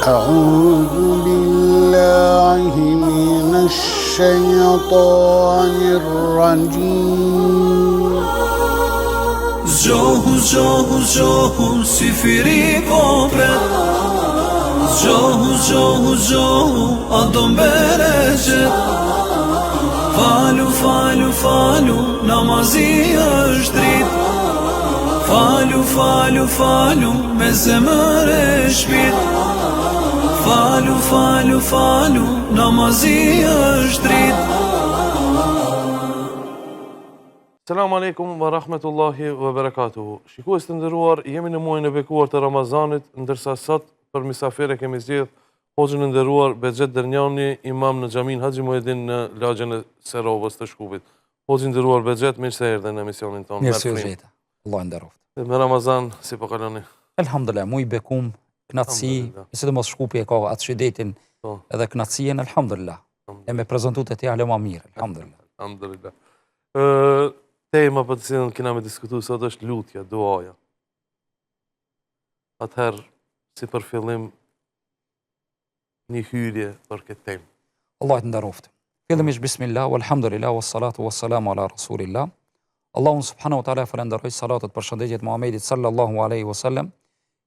أعوذ بالله من الشيطان الرجيم زجاهو زجاهو زجاهو سفري كوبرت زجاهو زجاهو زجاهو أدم برجت فالو فالو فالو نمازي أشتريت فالو فالو فالو مزمر شبيت فالو فالو فالو نمازي أشتريت. Selamu alaikum wa rahmetullahi wa barakatuhu. Shikues të nderuar, jemi në muajin e bekuar të Ramazanit, ndërsa sot për mysafire kemi zgjedhur hoxhën e nderuar Bexhet Dernjani, imam në xhamin Haxhi Muhedin në lagjen e Serovës të Shkupit. Hoxhë i nderuar Bexhet, mirë se erdhe në emisionin tonë. Mirë se u gjeta. Allah nderoft. Me Ramazan si po kaloni? Elhamdulillah, muj bekum, knatësi, sidomos Shkupi e ka atë shidetin edhe knatësien, elhamdulillah. E me prezantut e tja le ma mirë, elhamdulillah. Elhamdulillah. Tema për të cilën kena me diskutu sot është lutja, duaja. Atëherë, si për fillim, një hyrje për këtë temë. Allah të nderoft. Fillimisht bismillah, walhamdulillah, wassalatu wassalamu ala rasulillah. Allahun subhanahu wa taala falenderoj, salatat për shëndetjet Muhamedit sallallahu alaihi wasallam.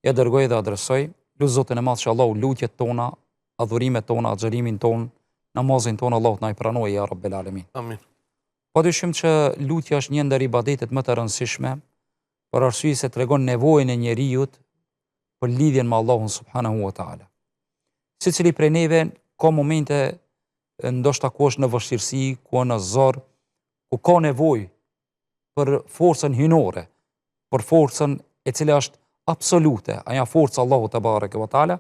Ja dërgoj dhe adresoj, lut Zotin e Madh që Allahu lutjet tona, adhurimet tona, xherimin ton, namazin ton, Allahu na i pranojë ya rabbel alamin. Amin. Padyshim që lutja është një ndër ibadetet më të rëndësishme, për arsye se tregon nevojën e njerëzit për lidhjen me Allahun subhanahu wa taala. Secili prej neve ka momente ndoshta ku është në vështirësi, ku në zor, ku ka nevojë për forcën hynore, për forcën e cila është absolute, ajo forca Allahu te bareke ve taala.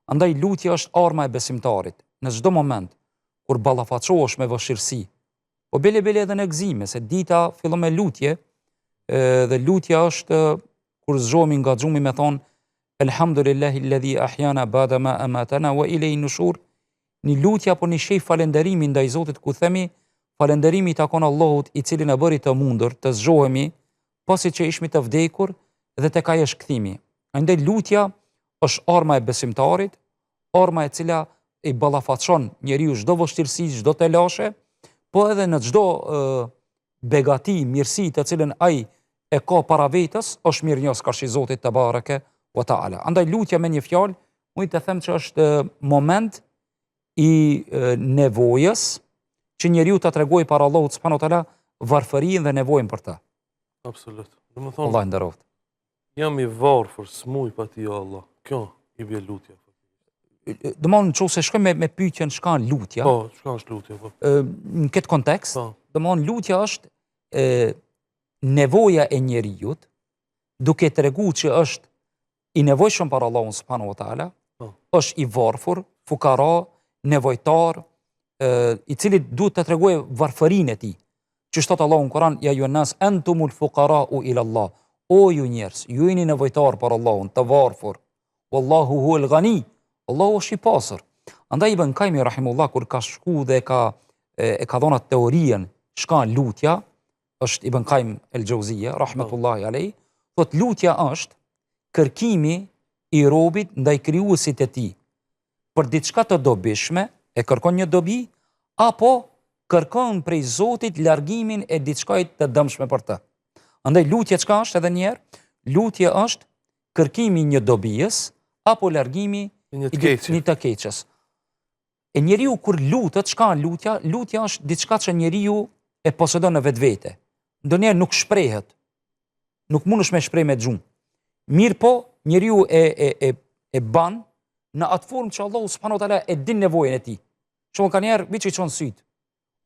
Andaj lutja është arma e besimtarit. Në çdo moment kur ballafaqohesh me vështirësi, po bile edhe në gëzime, se dita fillon me lutje, dhe lutja është kur zgjohemi nga xhumi me thonë Elhamdulillahi alladhi ahyana ba'da ma amatana wa ilayhi nushur. Një lutje apo një sheh falënderimi ndaj Zotit ku themi falënderimi i takon Allahut i cili na bëri të mundur të zgjohemi pasi që ishmi të vdekur dhe tek ai është kthimi. Andaj lutja është arma e besimtarit, arma e cila i ballafaqon njeriu çdo vështirësi, çdo telashe, po edhe në çdo begati, mirësi të cilën ai e ka para vetës, është mirënjohës karshi Zotit te bareke wa taala. Andaj lutja me një fjalë, mund të them që është moment i nevojës që njeriu ta tregojë para Allahut subhanahu wa taala varfërinë dhe nevojën për të. Absolut. Domethënë Allah nderoft. Jam i varfër, smuj pa ti o Allah. Kjo i bie lutja. Domthon nëse shkojmë me pyetjen çka është lutja. Po, çka është lutja po? Në këtë kontekst, domthon lutja është nevoja e njeriut duke treguar që është i nevojshëm për Allahun subhanahu wa taala, është i varfër, fukara, nevojtar, i cili duhet të tregojë varfërinë e tij. Që thot Allahu në Kur'an, ja ayyuhan nas antumul fuqara'u ila Allah. O ju njerëz, ju jeni nevojtar për Allahun, të varfër. Wallahu huwal ghani. Allahu është i pasur. Andaj Ibn Qayyim rahimullah kur ka shku dhe e ka dhënë teorinë çka lutja, është Ibn Qayyim el-Jauziyja rahmetullahi alayhi, thot lutja është kërkimi i robit ndaj krijuesit të tij për diçka të dobishme, e kërkon një dobi, apo kërkon prej Zotit largimin e diçkait të dëmshme për të. Andaj lutja çka është edhe një herë? Lutja është kërkimi një dobijës apo largimi një të keqes. E njeriu kur lutet, çka lutja? Lutja është diçka që njeriu e posedon në vetvete. Ndonjëherë nuk shprehet. Nuk mundesh me shpreh me xhum. Mirë po, njeriu e ban në atë formë që Allahu subhanahu wa taala e din nevojën e tij. Shumë kanë njerë viç i çon syt,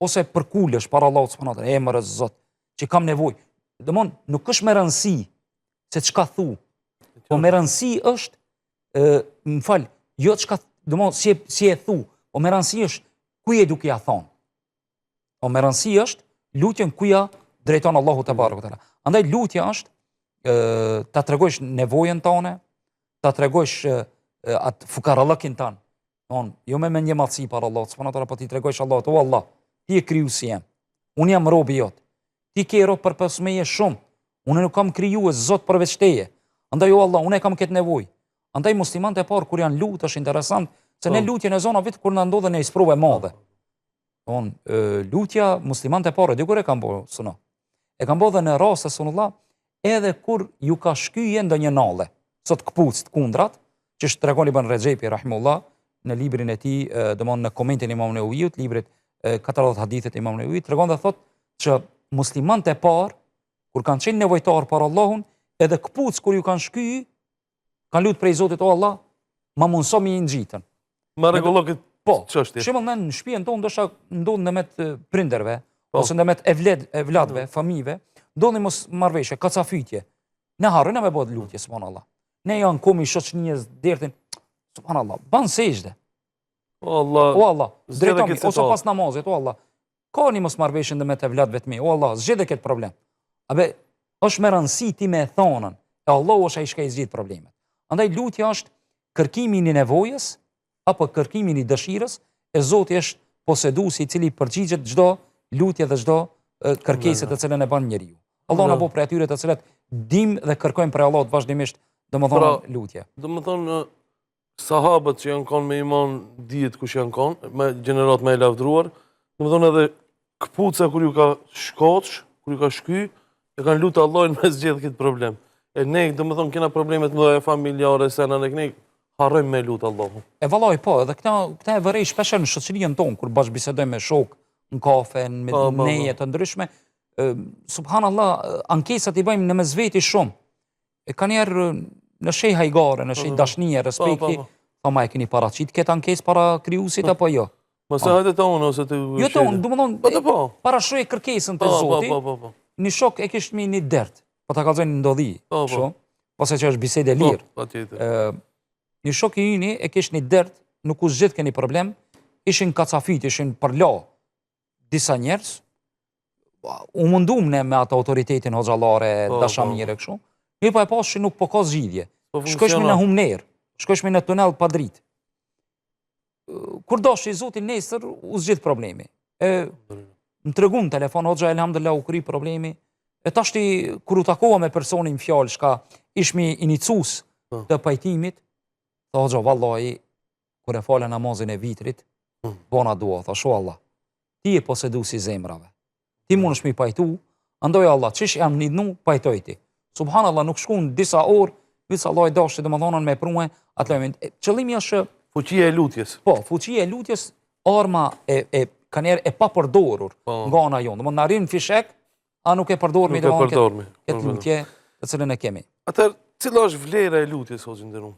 ose përkulesh para Allahut subhanahu wa taala, emër Zot, që kam nevojë. Domthon nuk është me rëndësi se çka thu, po me rëndësi është më fal, jo çka, domthon si e thu, po me rëndësi është ku je duke ja thon. Po me rëndësi është lutjen ku ja drejton Allahu te barekuhu te ala. Andaj lutja është ta tregojsh nevojën tone, ta tregojsh atë fukarallëkin tan. Jo me mendje madhësi para Allahut subhanahu wa taala, po ti tregojsh Allahut, o Allah, ti je krijuesi jam. Unë jam robi jot. Ti ke rob përpos meje shumë. Unë nuk kam krijues Zot përveç teje. Andaj o Allah, unë kam këtë nevojë. Andaj muslimanët e parë kur janë lutë është interesant se ne lutjen e zona vetë kur na ndodhen në isprove e madhe. Lutja muslimanët e parë dikur e kanë bërë suno. E kanë bërë në raste sunullah edhe kur ju ka shkyje ndonjë nalle. Sot këpucët kundrat, që tregon Ibn Rexhepi rahimullah në librin e tij, domthonë në komentin e Imam Neuvijut, librit 40 hadithet e Imam Neuvijut, tregon dhe thotë që muslimanët e parë kur kanë qenë nevojtar për Allahun, edhe këpucë kur ju kanë shkyjë, kanë lutë prej Zotit, o Allah, ma mundëso mi ngjitën. Ma rregullo këtë çështje. Po, shembull në shtëpinë tonë ndoshta ndodh ndërmjet prinderve, ose ndërmjet evladëve, fëmijëve, ndodhin mos marrveshje, kacafytje. Ne harrojnë me bëhet lutje, subhanallah. Ne janë komi shoqënjës dertin, subhanallah, ban sejdë. O Allah, drejtomi, ose pas namazit, o Allah, ka një mos marrveshje ndërmjet evladëve të mi, o Allah, zgjidhe këtë problem. Abe, është me rëndësi ti me thonën, e Allahu është ai që ka i zgjidh problemet. Andaj lutja është kërkimi i nevojës apo kërkimi i dëshirës, e Zoti është poseduesi i cili përgjigjet çdo lutje dhe çdo kërkesë të cilën e bën njeriu. Allah na bëj për atyre të cilët dim dhe kërkojmë për Allahut vazhdimisht, domethënë lutje. Domethënë sahabët që janë kanë me iman dihet kush janë kanë, me gjenerat më e lavdruar, domethënë edhe këpuca kur ju ka shkoç, kur ju ka shky, e kanë lutë Allahin me zgjedh këtë problem. E ne, domethënë, kena problemet mëdha familjare, se ne harrojmë me lutë Allahun. E vallaj, po, edhe këta e vërej shpesh në shoqërinë tonë, kur bashkë bisedojmë me shok, në kafe, në neje të ndryshme, subhanallah, ankesat i bëjmë në mesveti shumë. E ka njerë në shej hajgare, në shej dashnije, respekti, ma e keni paraqit këtë ankes para krijuesit apo jo? Mos e hajde tonë ose të jo tonë, domethënë, parashoj kërkesën të Zotit. Një shok e kishtë mi një dert, po ta kalzojnë ndodhi, ose që është bisede lirë. Një shok i yni e kishtë një dert, nuk u zgjidh këni problem, ishin kacafit, ishin përla disa njerës, u mundum ne me atë autoritetin hoxhalare, dashamire kështu, një pa e pas që nuk po ka zgjidhje. Shkojshmi në humner, shkojshmi në tunel pa dritë. Kur doshi Zotin nesër, u zgjidh problemi. Më të regun telefon, hoxha elhamdulillah u kry problemi, e tashti kur u takova me personin fjallë, shka ishmi inicus të pajtimit, të hoxha vallahi, kur e fale namazin e vitrit, bona dua, thashu Allah, ti e posedusi zemrave, ti mund është mi pajtu, andoj Allah, qish jam një dnu, pajtoj ti. Subhanallah, nuk shkun disa orë, visa Allah i dashti dhe më dhonën me prue, qëllimi është... Fuqia e lutjes. Po, fuqia e lutjes, arma ka njerë e pa përdorur nga ana jonë. Në arrin fishek, a nuk e përdormi dhe këtë lutje të cilën e kemi. Atër, cila është vlera e lutjes, hoxhë nderuar?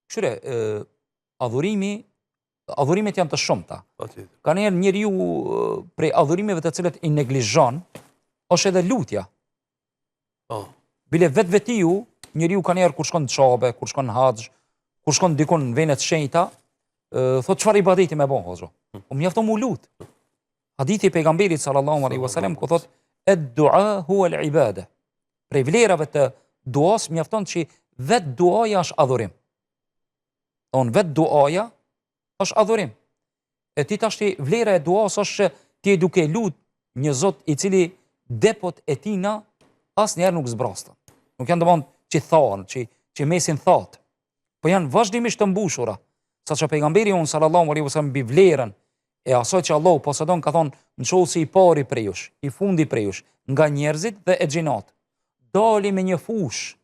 Shure, adhurimet janë të shumta. Ka njerë njeriu prej adhurimeve të cilët i neglizhon, është edhe lutja. Bile vetë-vetiju, njeriu ka njerë kur shkon në qabe, kur shkon në haxh, kur shkon dikon në venet shenjta, thot çfarë ibadeti me bon, hoxho? O mjafton mu lut. Hadithi pejgamberit sallallahu alaihi wasallam ku thot ad-du'a huwa al-ibada. Prej vlerave të duas mjafton që vetë duaja është adhurim. Vetë duaja është adhurim. E ti tashti vlera e duas është që ti e duke lut një Zot i cili depot e tina asnjëherë nuk zbrastën. Nuk janë domon që thonë, që mesin thot, po janë vazhdimisht të mbushura. Sa që pejgamberi unë sallallahu alaihi wasallam bi vlerën e asoj që Allahu posedon, ka thonë në qohë si i pari prejush, i fundi prejush, nga njerëzit dhe e gjinat. Dali me një fush,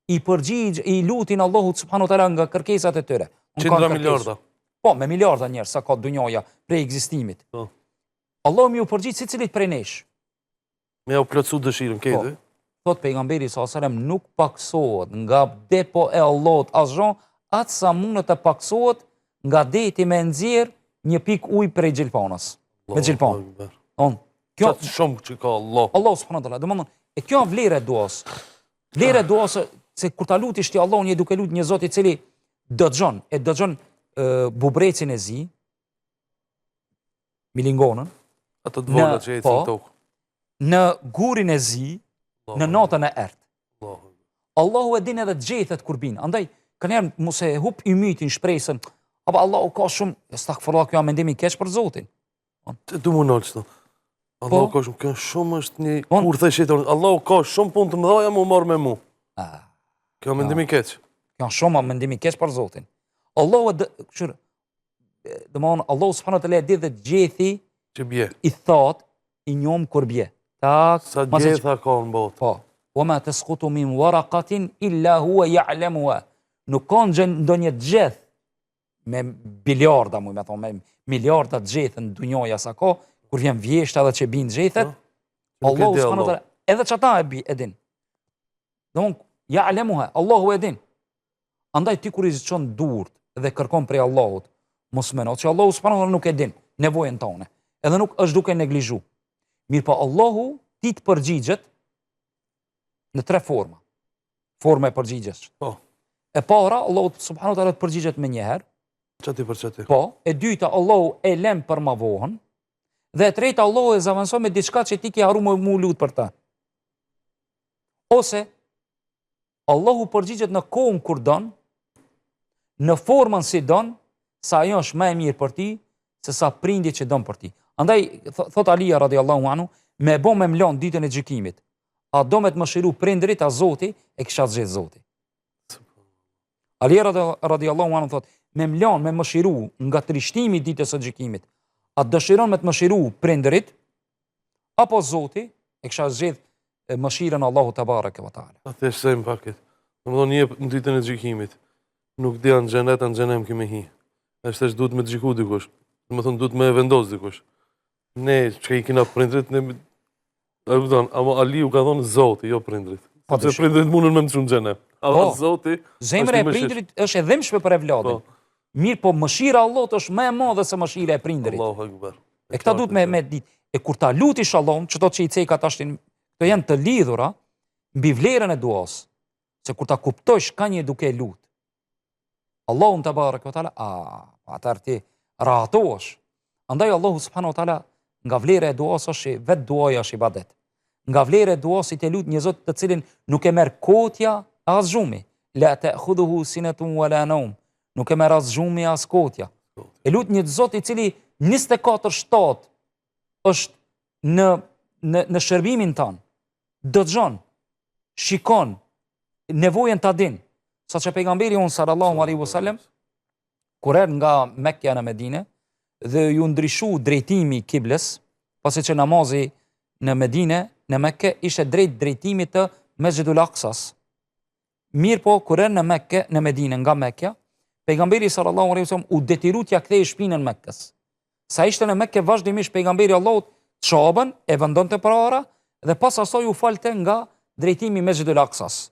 i përgjigj, i lutin Allahut subhanahu wa taala nga kërkesat e tyre. 100 miliarda. Po, me miliarda njerëz sa ka dunjoja prej ekzistimit. Allahu më u përgjigj secilit prej nesh. Me u plotsu dëshirën këtë. Thot pejgamberi sallallahu alaihi wasallam nuk paksohet nga depo e Allahut asgjë, atë sa mund të paksohet nga deti me nxjerr një pik ujë prej xhelpanës. Me xhelpan. Kjo shumë që ka Allah. Allah subhanahu wa taala. Domethënë, e kjo vlerë e duas. Vlerë e duas se kur ta lutish ti Allahun, je duke lut një Zot i cili dëgjon, e dëgjon bubrecin e zi, milingonën, ato të vogla që ecin tokë. Në gurin e zi, në natën e ertë. Allahu e din edhe gjethet kur bin. Andaj, kënjerë mos e hup i mytin shpresën, apo Allahu ka shumë, stakfirullah, kjo a mendimi keq për Zotin. Du më nëllë qëto. Allahu ka shumë, kjo shumë është një kur dhe shetë, Allahu ka shumë punë të mëdhaja mu marrë me mu. Kjo a mendimi keq. Kjo shumë mendimi keq për Zotin. Allahu domthon Allahu subhanahu wa taala di dhe gjethi Që bje. i thot i njom kur bje. Tak, Sa gjetha ka në botë. po. Wama tasqutu min waraqatin illa huwa ya'lamuha. Nuk ka ndonjë gjeth me biliarda, me thonë, me miliarda gjethe në dunjoja sa ka, kur vjen vjeshta dhe që bin gjethet, Allahu subhanahu wa taala edhe çata e din. Domthon ya'lamuha, Allahu e din. Andaj ti kur i çon durt dhe kërkon prej Allahut, mos mendo që Allahu subhanahu wa taala nuk e din nevojën tonë, edhe nuk është duke neglizhu. Mirë po Allahu ti të përgjigjet në 3 forma. Forma e përgjigjes. Po. E para, Allahu subhanahu wa taala të përgjigjet me njëherë. Qëti për qëti. Po. E dyta, Allahu e lem për ma vohën. Dhe e treta, Allahu e zavanson me diçka që ti ke haru mu lut për ta. Ose Allahu përgjigjet në kohën kur don, në formën si don, sa ajo është më e mirë për ti, se sa prindi që don për ti. Andaj, thot Alia radiallahu anhu, me bo me mlon ditën e gjykimit. A do me të mëshiru prindrit, a Zoti, e kisha të gjithë Zoti. Alia radiallahu anhu thot, me mlon, me mëshiru nga trishtimi ditës së gjykimit, a dëshiron me të mëshiru prindrit, apo Zoti, e kisha të gjithë mëshirën Allahu te bareke ve taala. A thesh se më paket. Domethënë një në ditën e gjykimit. Nuk dia në xhenet, në xhenem kemi hi. Është duhet me të gjyku dikush. Domethënë duhet me vendos dikush. Ne që i kena prindrit, ne ama Aliu ka thonë Zoti, jo prindrit. Se prindrit mundën me më çun në xhenem. Ama Zoti. Zemra e prindrit është e dhëmshme për evladin. Mirë, po mëshira e Allahut është më e madhe se mëshira e prindrit. Allahu akbar. E këta duhet me ditë. E kur ta lutish Allahun, çdo që i ceka tashin, këto janë të lidhura mbi vlerën e duas. Se kur ta kuptosh ka një duke lut. Allahun te bareke ve taala, atar ti rahatohesh. Andaj Allahu subhanahu wa taala nga vlera e duas është vetë duaja është ibadet. Nga vlera e duas i të lut një Zot të cilin nuk e merr kotja as xhumi. La ta'khudhuhu sinatun wala nawm. Nuk e merr as xhumi as kotja. E lut një Zot i cili 24/7 është në shërbimin tan. Dëgjon, shikon, nevojën ta din. Saqë pejgamberi unë sallallahu alaihi wasallam kur erdhi nga Mekka në Medinë dhe ju ndryshu drejtimi kibles, pasi që namazi në Medinë, në Mekke, ishte drejt drejtimit të Mesjidul Aqsas. Mirë po, kur erdhi në Mekke, në Medinë nga Mekka, pejgamberi sallallahu alaihi wasallam u detiru t'ja kthej shpinën Mekkës. Sa ishte në Mekke vazhdimisht pejgamberi Allahut çobën e vendonte para dhe pas asaj u falte nga drejtimi Mesjidul Aqsas.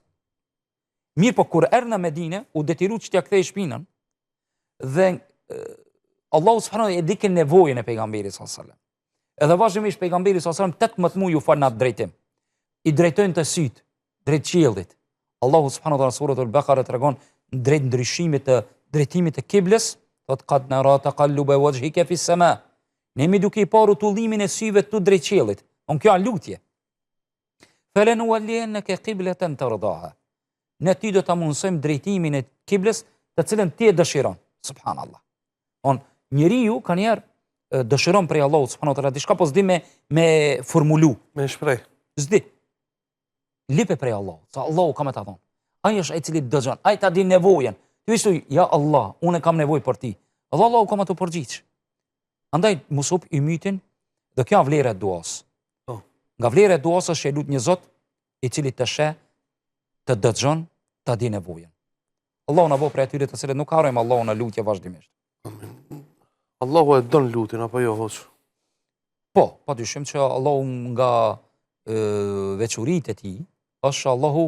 Mirë po, kur erdhi në Medinë, u detiru që t'ja kthej shpinën dhe Allahu subhanahu e di nevojën e pejgamberit sallallahu alaihi wasallam. Edhe vazhdimisht pejgamberi sallallahu alaihi wasallam 18 muaj u fal në atë drejtim. I drejtojnë të syt drejt qiellit. Allahu subhanahu wa taala suratul Baqara tregon drejt ndryshimit të drejtimit të kiblës, thot qad nara taqalluba wajhika fi as-sama. Ne mi duke I parë tullimin e syve tu drejt qiellit. On kjo lutje. Falan walliyannaka qiblatan tardaha. Ne ti do ta mundsojmë drejtimin e kiblës të cilën ti e dëshiron. Subhanallah. On njeriu ka njerë dëshiron prej Allahut subhanahu wa taala diçka po s'di me formulu. Me shpreh. S'di. Lipe prej Allahut. Sa Allahu ka me ta thonë. Ai është ai cili dëgjon, ai ta di nevojën. Ti thua, ja Allah, unë kam nevojë për ti. Edhe Allahu ka me të përgjigj. Andaj mos u I mytin dhe kjo vlera e duas. Nga vlera e duas është e lut një Zot I cili të sheh, të dëgjon, ta di nevojën. Allahu na bëj prej atyre të cilët nuk harrojmë Allahun në lutje vazhdimisht. Allahu e don lutin apo jo hoç? Po, padyshim që Allahu nga veçuritë e tij është Allahu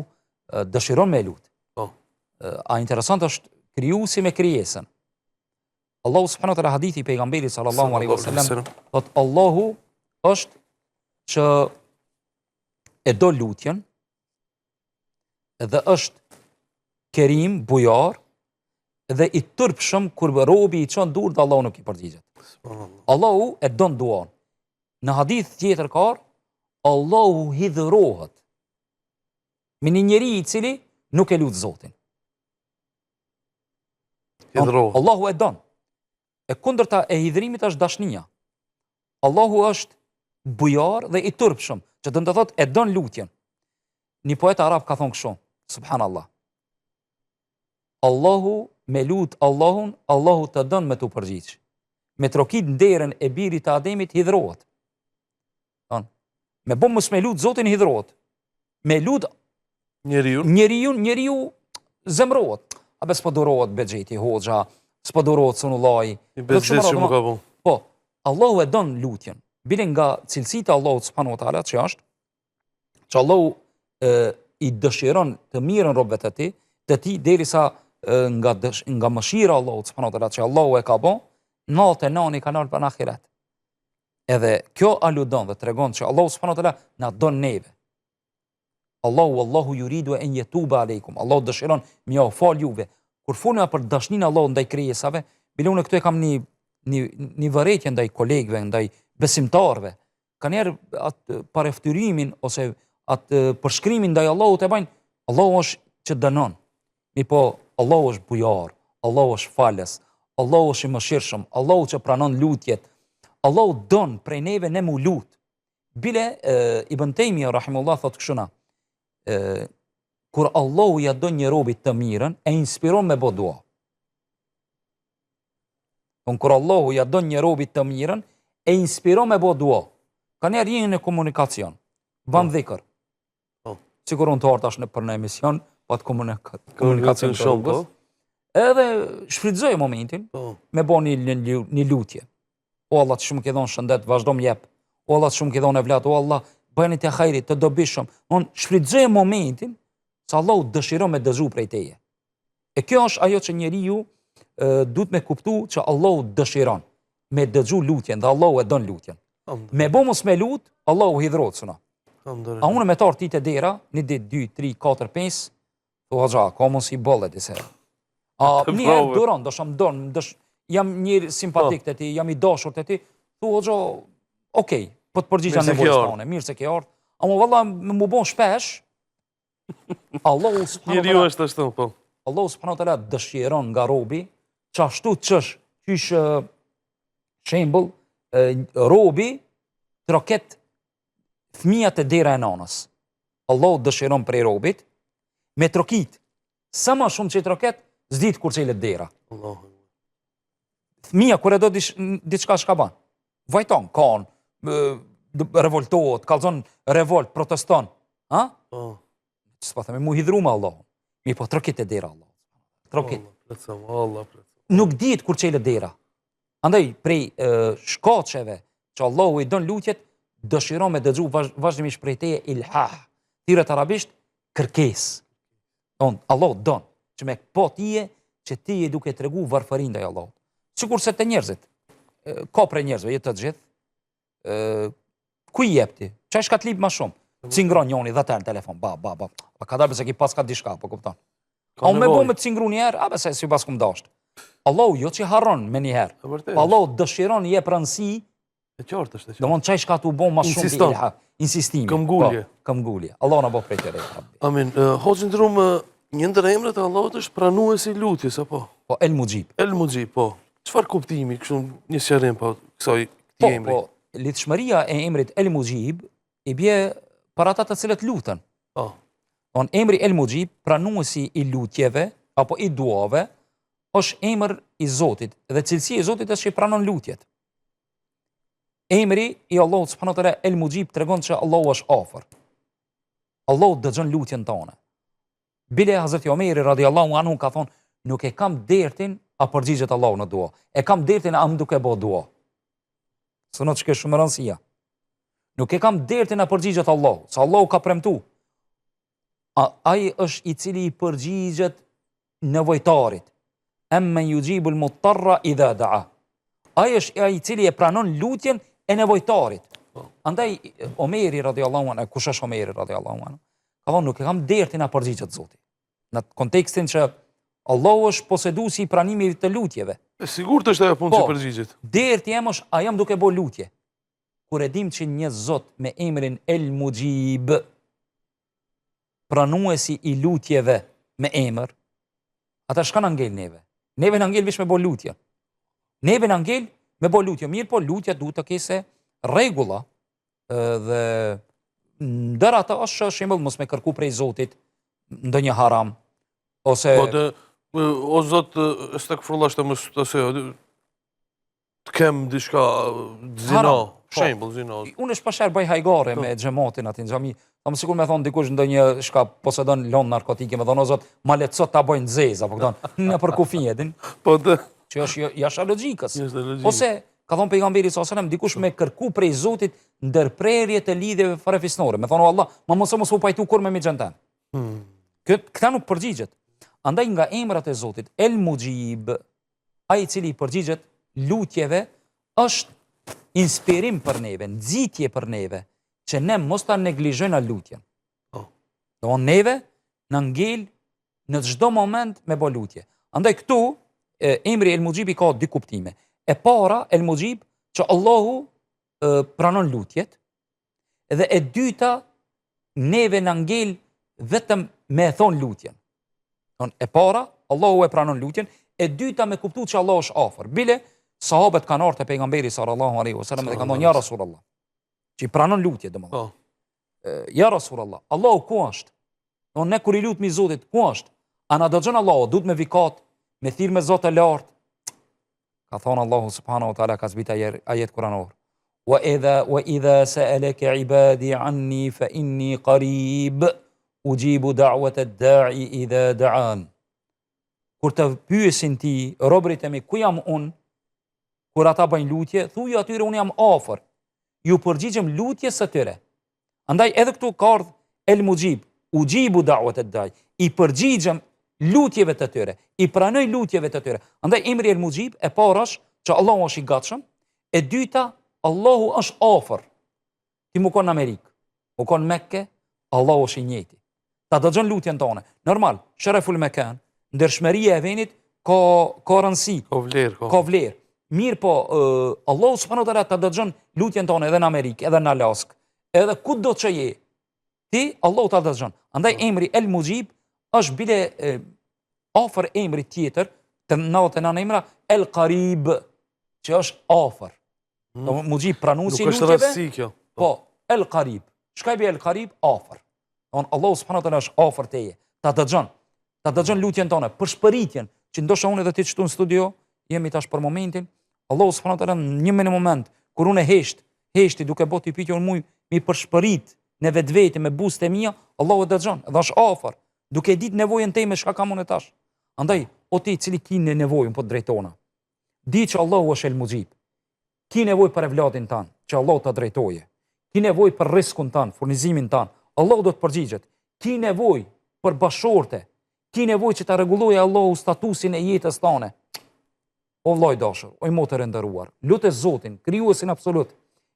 dëshiron me lut. Po. A interesant është krijuesi me krijesën. Allahu subhanahu wa taala hadithi pejgamberit sallallahu alaihi wasallam thot Allahu është që e do lutjen dhe është kerim, bujar dhe I turpshëm kur robi I çon dur dhe Allahu nuk I përgjigjet. Allahu e don duan. Në hadith tjetër ka Allahu hidhrohet me një njeri I cili nuk e lut Zotin. Hidhrohet. Allahu e don. E kundërta e hidhrimit është dashnia. Allahu është bujar dhe I turpshëm, që do të thotë e don lutjen. Një poet arab ka thonë kështu, subhanallah. Allahu me lut Allahun, Allahu të dën me tu përgjigj. Me trokit nderën e birit të Ademit hidhrohet. Me bom mos me lut Zotin hidhrohet. Me lut njeriu zemrohet. A s'po durohet Bexheti Hoxha, s'po durohet Sunullahi. I Bexhet që më ka bu. Po, Allahu e don lutjen. Bile nga cilësitë e Allahut subhanahu wa taala që është që Allahu i dëshiron të mirën robëve të tij derisa nga mëshira e Allahut subhanahu wa taala që Allahu e ka bë, natë e nani ka dalë për në ahiret. Edhe kjo aludon dhe tregon që Allahu subhanahu wa taala na don neve. Allahu yuridu an yatuba aleikum. Allahu dëshiron më ja fal juve. Kur folna për dashninë e Allahut ndaj krijesave, bile unë këtu e kam një vërejtje ndaj kolegëve, ndaj besimtarëve. Ka njerë atë pareftyrimin ose atë përshkrimin ndaj Allahut e bajnë, Allahu është që dënon. Po Allahu është bujar, Allahu është falës, Allahu është i mëshirshëm, Allahu që pranon lutjet. Allahu don prej neve ne mu lut. Bile Ibn Taymija rahimullah thotë kështu na. Kur Allahu ja don një robit të mirën, e inspiron me bë dua. Kur Allahu ja don një robit të mirën, e inspiron me bë dua. Ka njerë jeni në komunikacion, ban dhikër. Sigur unë të artash për në emision, pa të komunikacion të rrugës. Edhe shfrytëzoj momentin, me bo një lutje. O Allah, të shumë ke dhonë shëndet, vazhdo më jep. O Allah, të shumë ke dhonë e vlat. O Allah, bëjni të hajrit, të dobishëm. Unë shfrytëzoj momentin, sa Allahu dëshiron me dëgju prej teje. E kjo është ajo që njeriu duhet me kuptu që Allahu dëshiron me dëgju lutjen, dhe Allahu e don lutjen. Me bo mos me lut, Allahu hidhrot sëna. A unë me tarë ti të dera, një dit, 2, 3, 4, 5, të haqja, ka mos i bëllet i se. Një herë duron, jam një simpatik të ti, jam i dashur të ti, të haqja, okej, po të përgjigja nevojës tane, mirë se ke ardhë, a mu valla mu bon shpesh, Allahu subhanahu wa taala dëshiron nga robi, që ashtu qysh shembull, robi troket fëmijat e dera e nanës. Allahu dëshiron prej robit, me trokit, sa ma shumë që i troket, zdit kur qelet dera. Fëmija, kur e do diçka shka ban, vajton, kanë, revoltohet, kalzon revolt, proteston. Që s'pa thëme, mu hidhru me Allah. Mi po trokit e dera Allah. Trokit. Nuk dit kur qelet dera. Andaj, prej shkaqeve që Allahu i don lutjet, dëshiron me dëgju vazhdimisht prej teje ilhah. Thirret arabisht, kërkes. Allah don, që me po tije, që tije duke të regu varfërin ndaj Allahut. Sikur se të njerëzit, ka prej njerëzve, jetë të gjithë, ku i jepti? Qa shka të lip ma shumë? Cingron njoni dhe tërë në telefon, ba, ka darbe se ki pas ka dishka, po kuptan. A unë me bo me të cingru njerë, a bese si pas kum dasht. Allahu jo që harron me njëherë, Allahu dëshiron je prënsi, do mund qaj shka të u bo ma shumë të ilha. Insistimi. Këmgullje. Allah në bo prej të rejtë. Amin. Hoxhë ndërum, një ndër emrat e Allahut është pranuesi i lutjes, apo? Po, El Mujib. El Mujib, po. Çfarë kuptimi, kështu një sqarim po kësaj këtij emri? Po, lidhshmëria e emrit El Mujib i bie për ata të cilët lutën. Emri El Mujib, pranuesi i lutjeve apo i duave, është emër i Zotit dhe cilësia e Zotit është që i pranon lutjet. Emri i Allahut subhanahu wa taala El Mujib tregon se Allahu është afër. Allahu dëgjon lutjen tonë. Bile Hazreti Omeri radiallahu anhu ka thonë, nuk e kam dertin a përgjigjet Allahu në dua. E kam dertin a më duke bo dua. Së në që ke shumë rëndësia. Nuk e kam dertin a përgjigjet Allahu, sa Allahu ka premtu. Ai është i cili i përgjigjet nevojtarit. Emmen ju gjibul mutarra i dhe daa. Ai është i cili e pranon lutjen e nevojtarit. Andaj, Omeri radiallahu anhu, kush është Omeri radiallahu anhu, ka thonë, nuk e kam dertin a përgjigjet Zoti. Në kontekstin që Allahu është poseduesi i pranimit të lutjeve. Sigurt është ajo punë që përgjigjet. Derti jam është, a jam duke bo lutje. Kur e dim që një Zot me emrin El Mujib, pranuesi i lutjeve me emër, ata shka në ngel neve? Neve në ngel vish me bo lutje. Neve në ngel me bo lutje. Mirë po lutja duhet të kese regula dhe ndër ata është shembull mos me kërku prej Zotit ndonjë haram ose O Zot, estakfirullah të mos të se, të kem diçka zina, Haram, po. shembull zina. Unë shpasher bëj hajgare me xhamatin aty në xhami. Kam sikur me thon dikush ndonjë shka posedon lëndë narkotike, me thon o Zot, ma lehtëso ta bëjnë nxez apo thon në për kufi edin. Po të Që është jashtë logjikës. Jashtë logjikës. Ose ka thon pejgamberi sallallahu alajhi wasallam dikush me kërku prej Zotit ndërprerje të lidhjeve farefisnore. Me thon o Allah, mos u pajtu kur me xhantan. Këta nuk përgjigjet. Andaj nga emrat e Zotit, El Mujib, ai i cili përgjigjet lutjeve, është inspirim për neve, nxitje për neve, që ne mos ta neglizhojna lutjen. Do neve na ngel në çdo moment me bë lutje. Andaj këtu emri El Mujib ka dy kuptime. E para, El Mujib, që Allahu pranon lutjet, dhe e dyta, neve na ngel vetëm me thon lutjen. E para, Allahu e pranon lutjen, e dyta me kuptu që Allahu është afër. Bile, sahabët kanë ardhur te pejgamberi sallallahu alaihi wasallam dhe kanë thonë ja Rasulullah, që i pranon lutje domosdoshmë. Ja Rasulullah, Allahu ku është? Unë ne kur i lutmi Zotit, ku është? A na dëgjon Allahu, duhet me vikat, me thirr me Zot të lartë. Ka thonë Allahu subhanahu wa taala ka zbita ajet kuranor. Wa idha sa'alaka ibadi anni fa inni qarib ujibu da'wata ad-da'i idha da'an. Kur të pyesin ti robërit e mi ku jam unë, kur ata bëjnë lutje, thuaj atyre unë jam afër. Ju përgjigjem lutjes së tyre. Andaj edhe këtu ka ardhur El Mujib, ujibu da'wata ad-da'i, i përgjigjem lutjeve të tyre, i pranoj lutjeve të tyre. Andaj emri El Mujib e para është që Allahu është i gatshëm, e dyta Allahu është afër. Ti më kon në Amerikë, më kon në Mekke, Allahu është i njëjti. Ta dëgjon lutjen tonë. Normal, sharaful mekan, ndershmëria e vendit ka rëndësi, ka vlerë. Mirë po, Allahu subhanahu wa taala ta dëgjon lutjen tonë edhe në Amerikë, edhe në Alaskë, edhe kudo që je. Ti Allahu ta dëgjon. Andaj emri El Mujib është bile afër emri tjetër, të natë në emra El Qarib, që është afër. Mujib pranuesi lutjeve. Nuk është rastësi kjo. Po, El Qarib. Çka i bie El Qarib? Afër. Allahu subhanahu wa taala është afër teje. Ta dëgjon lutjen tonë për shpëritjen, që ndoshta unë edhe ti këtu në studio jemi tash për momentin. Allahu subhanahu wa taala në një moment kur unë heshti duke boti pyetje unë muj mi për shpërit në vetvete me buzët e mia, Allahu e dëgjon, dhe është afër, duke ditë nevojën time çka kam unë tash. Andaj, o ti i cili ki në nevojën po drejtona, di që Allahu është El Mujib. Ki nevojë për evladin tan, që Allahu ta drejtoje. Ki nevojë për riskun tan, furnizimin tan, Allahu do të përgjigjet. Ki nevojë për bashorte, ki nevojë që ta rregullojë Allahu statusin e jetës tane. O vllai dashur, o motër e nderuar, lutë Zotin, krijuesin absolut,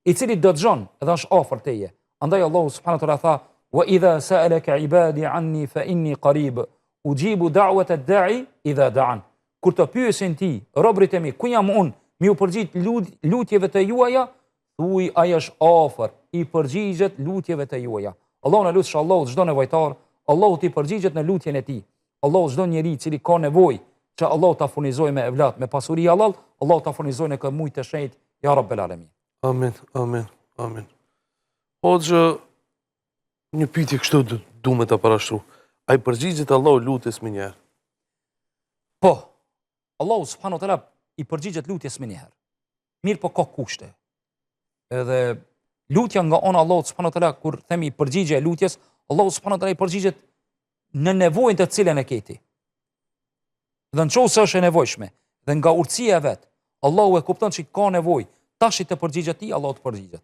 i cili dëgjon dhe është afër teje. Andaj Allahu subhanahu wa taala tha: "Wa idha sa'alaka 'ibadi 'anni fa inni qarib, ujibu da'wata ad-da'i idha da'an." Kur të pyesin ti, robërit e mi, ku jam unë, mi u përgjigj lutjeve të juaja, thuaj ai është afër, i përgjigjet lutjeve të juaja. Allahu na lutsh Allahu çdo nevojtar, Allahu ti përgjigjet në lutjen e tij. Allahu çdo njeri i cili ka nevojë që Allahu ta furnizojë me evlat, me pasuri halal, Allahu ta furnizojë në këmujt të shenjtë, ya rabbel alamin. Amin, amin, amin. Hoxhë, një pyetje kështu du me ta parashtru. Ai përgjigjet Allahu lutjes më njëherë? Po, Allahu subhanahu wa taala i përgjigjet lutjes më njëherë. Mirë po ka kushte. Edhe lutja nga ona Allahu subhanahu wa taala, kur themi përgjigje e lutjes, Allahu subhanahu wa taala i përgjigjet në nevojën të cilën e keti. Dhe nëse është e nevojshme, dhe nga urtësia e vet, Allahu e kupton që ka nevojë, tash i të përgjigjet ti, Allahu të përgjigjet.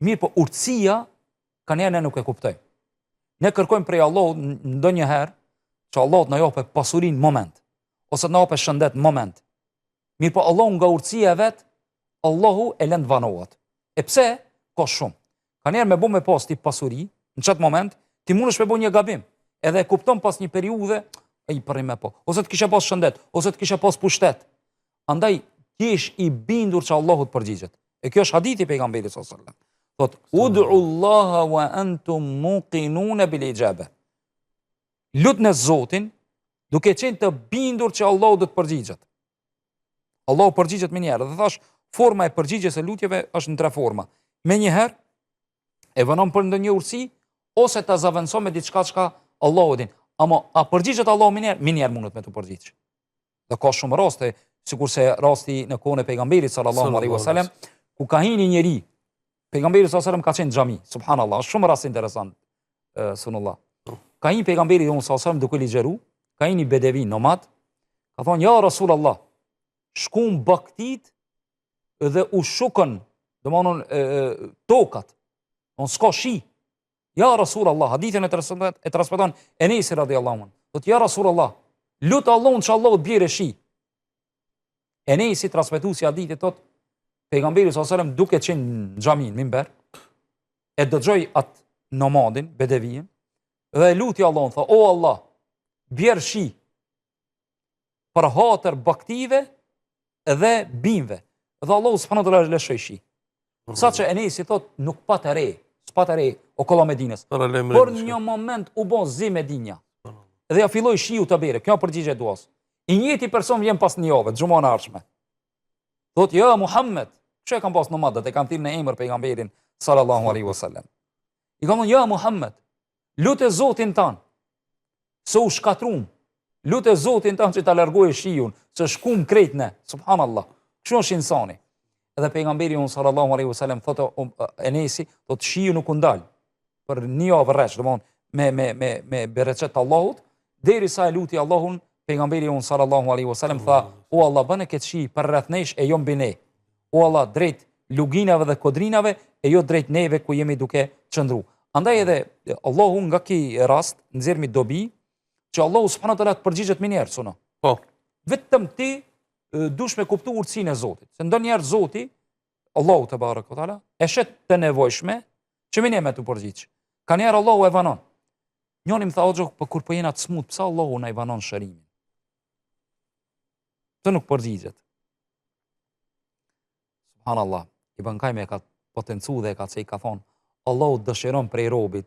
Mirë po urtësia kanë ne nuk e kuptojmë. Ne kërkojmë prej Allahut ndonjëherë që Allahu të na japë pasurinë moment, ose të na japë shëndet moment. Mirë po Allahu nga urtësia e vet, Allahu e lën të vanohet. E pse? Ka shumë. Kanë me bu me pas ti pasuri, në çat moment ti mundesh me bu një gabim, edhe e kupton pas një periudhe, ai përrim me po. Ose të kisha pas shëndet, ose të kisha pas pushtet. Andaj ti je i bindur që Allahu të përgjigjet. E kjo është hadithi i pejgamberit sallallahu alajhi wasallam. Thot: "Ud'u Allaha wa antum muqinun bil ijaba." Lutni Zotin duke qenë të bindur që Allahu do të përgjigjet. Allahu përgjigjet më njëherë. Dhe thash, forma e përgjigjes së lutjeve është në tre forma. Me njëherë e vënon për ndonjë urtësi, ose ta zaventson me diçka çka Allahu din. Ama a përgjigjet Allah minjer mundet me të përgjigj. Dhe ka shumë raste, sikur se rasti në kohën e pejgamberit sallallahu alaihi wasallam, ku ka hini njeri, pejgamberi sallallahu alaihi wasallam ka qenë në xhami, subhanallahu, shumë rast interesant, sunullah. Ka hini pejgamberi sallallahu alaihi wasallam duke ligjëru, ka hini bedevi nomad, ka thonë ja Rasulullah, shkum baktit dhe u shukën, domthonë tokat, on s'ka shi. Ja Rasulullah, hadithin e transmeton Enesi radhiyallahu anhu. Thotë ja Rasulullah, lut Allahun që Allahu të bjerë shi. Enesi transmetuesi i hadithit thotë pejgamberi sallallahu alajhi wasallam duke qenë në xhamin minber, e dëgjoi atë nomadin, bedevin, dhe luti Allahun, tha o Allah, bjerë shi për hatër baktive dhe bimve. Dhe Allahu subhanahu wa taala lëshoi shi. Sa që Enesi thotë nuk pa të re, s'pa të re o kolla Medinës. Por një moment u bon zi Medinja. Dhe ja filloi shiu të bere. Kjo përgjigje e duas. I njëjti person vjen pas një javë, xhumon e ardhshme. Thotë ja Muhammed, çe kam pas nomadët, e kam thirrë në emër pejgamberin sallallahu alaihi wasallam. I kam thënë ja Muhammed, lutë Zotin tan, se u shkatrum. Lutë Zotin tan që ta largojë shiun, se shkum krejt ne. Subhanallah. Kështu është insani. Edhe pejgamberi sallallahu alaihi wasallam thotë Enesi, thotë shiu nuk u ndal për një javë rresh, domthonë me bereqet të Allahut, derisa e luti Allahun, pejgamberi sallallahu alaihi wasallam tha, o Allah, bëne këtë shi për rreth nesh e jo mbi ne. O Allah, drejt luginave dhe kodrinave e jo drejt neve ku jemi duke qëndru. Andaj edhe Allahu nga ky rast nxjerrmi dobi që Allahu subhanahu wa taala të përgjigjet më njerë, suno. Po. Vetëm ti dush me kuptu urtësinë e Zotit. Se ndonjëherë Zoti, Allahu te baraka wa taala, e shet të nevojshme që më ne me të përgjigj. Ka njerë Allahu e vanon. Njoni më tha o për kur po jena të smut, pse Allahu na i vanon shërimin? Të nuk përgjigjet. Subhanallah, Ibn Kajme ka potencu dhe ka thonë, Allahu dëshiron prej robit,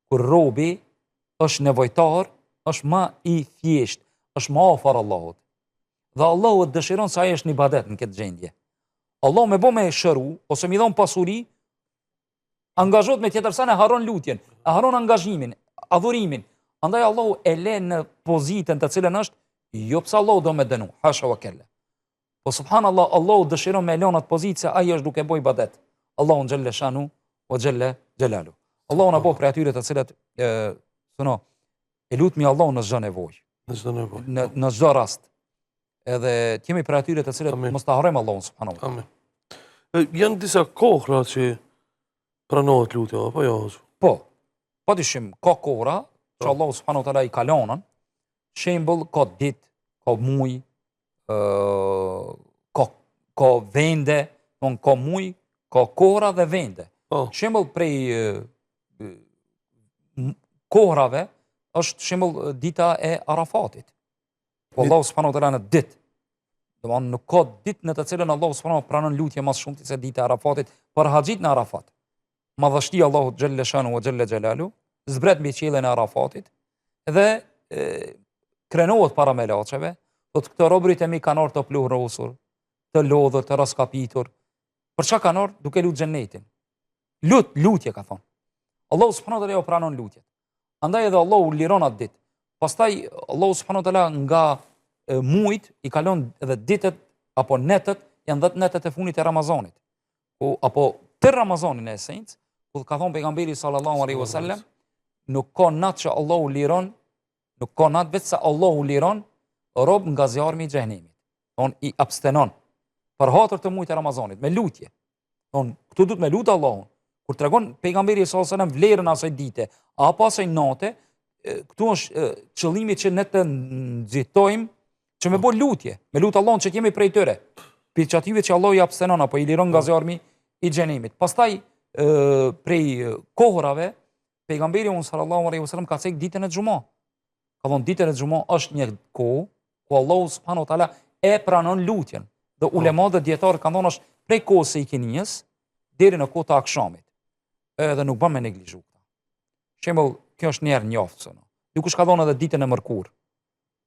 kur robi është nevojtar, është ma i thjesht, është ma afar Allahut. Dhe Allahu dëshiron sa ai është në ibadet në këtë gjendje. Allahu me bo me shëru, ose mi dhon pasuri, angazhot me tjetër sa e haron lutjen, e haron angazhimin, adhurimin. Andaj Allahu e le në pozitën të cilën është, jo pse Allahu do me dënu, hasha wa kella. Po subhanallah, Allahu dëshiron me lënë atë pozitë se ai është duke boj ibadet. Allahu xhelle shanu o xhelle xhelalu. Allahu na bëj për atyre të cilët e lutmi Allahu në çdo nevojë. Në çdo nevojë. Në çdo rast. Edhe kemi për atyre të cilët mos ta harrojmë Allahun subhanahu wa taala. Amin. Janë disa kohra që pranohet lutja, apo jo? Po. Padyshim ka kohra që Allahu subhanahu wa taala i kalonën. Shembull, ka ditë, ka muj, ka vende, ka muj, ka kohra dhe vende. Shembull prej kohrave është shembull dita e Arafatit. Allahu subhanahu wa taala në ditë. Domthonë nuk ka ditë në të cilën Allahu subhanahu pranon lutje më shumë se dita e Arafatit për haxhit në Arafat. Madhështia Allahu xhelle shanu wa xhelle xhelalu zbret mbi qiellin e Arafatit dhe krenohet para melaçeve, thotë këto robërit e mi kanë ardhur të pluhrosur, të lodhur, të raskapitur. Për çka kanë ardhur? Duke lutur xhenetin. Lutje ka thonë. Allahu subhanahu wa taala pranon lutjet. Andaj edhe Allahu liron atë ditë. Pastaj Allahu subhanahu wa taala nga mujt i kalon edhe ditët apo netët, janë 10 netët e fundit e Ramazanit. Apo të Ramazanin e esencë, ku ka thonë pejgamberi sallallahu alaihi wasallam, nuk ka natë që Allahu liron, nuk ka natë vetë se Allahu liron rob nga zjarmi i xhenemit. Don i abstenon për hatër të mujt e Ramazanit me lutje. Don këtu duhet me lutë Allahun. Kur tregon pejgamberi sallallahu alaihi wasallam vlerën asaj dite, apo asaj nate, këtu është qëllimi që ne të nxitojmë që me bo lutje, me lutë Allahun që kemi prej tyre, për çative që Allah i abstenon apo i liron nga zjarmi i xhenemit. Pastaj prej kohërave pejgamberi sallallahu alaihi wasallam ka thënë ditën e xumah. Ka thonë ditën e xumah është një kohë ku Allahu subhanahu wa taala e pranon lutjen. Dhe ulemat dhe dietarë kanë thonë është prej kohës së ikinijës deri në kohën e akşamit. Edhe nuk bën me neglizhu. Shembull, kjo është një herë njoftë. Dikush ka thonë edhe ditën e mërkur.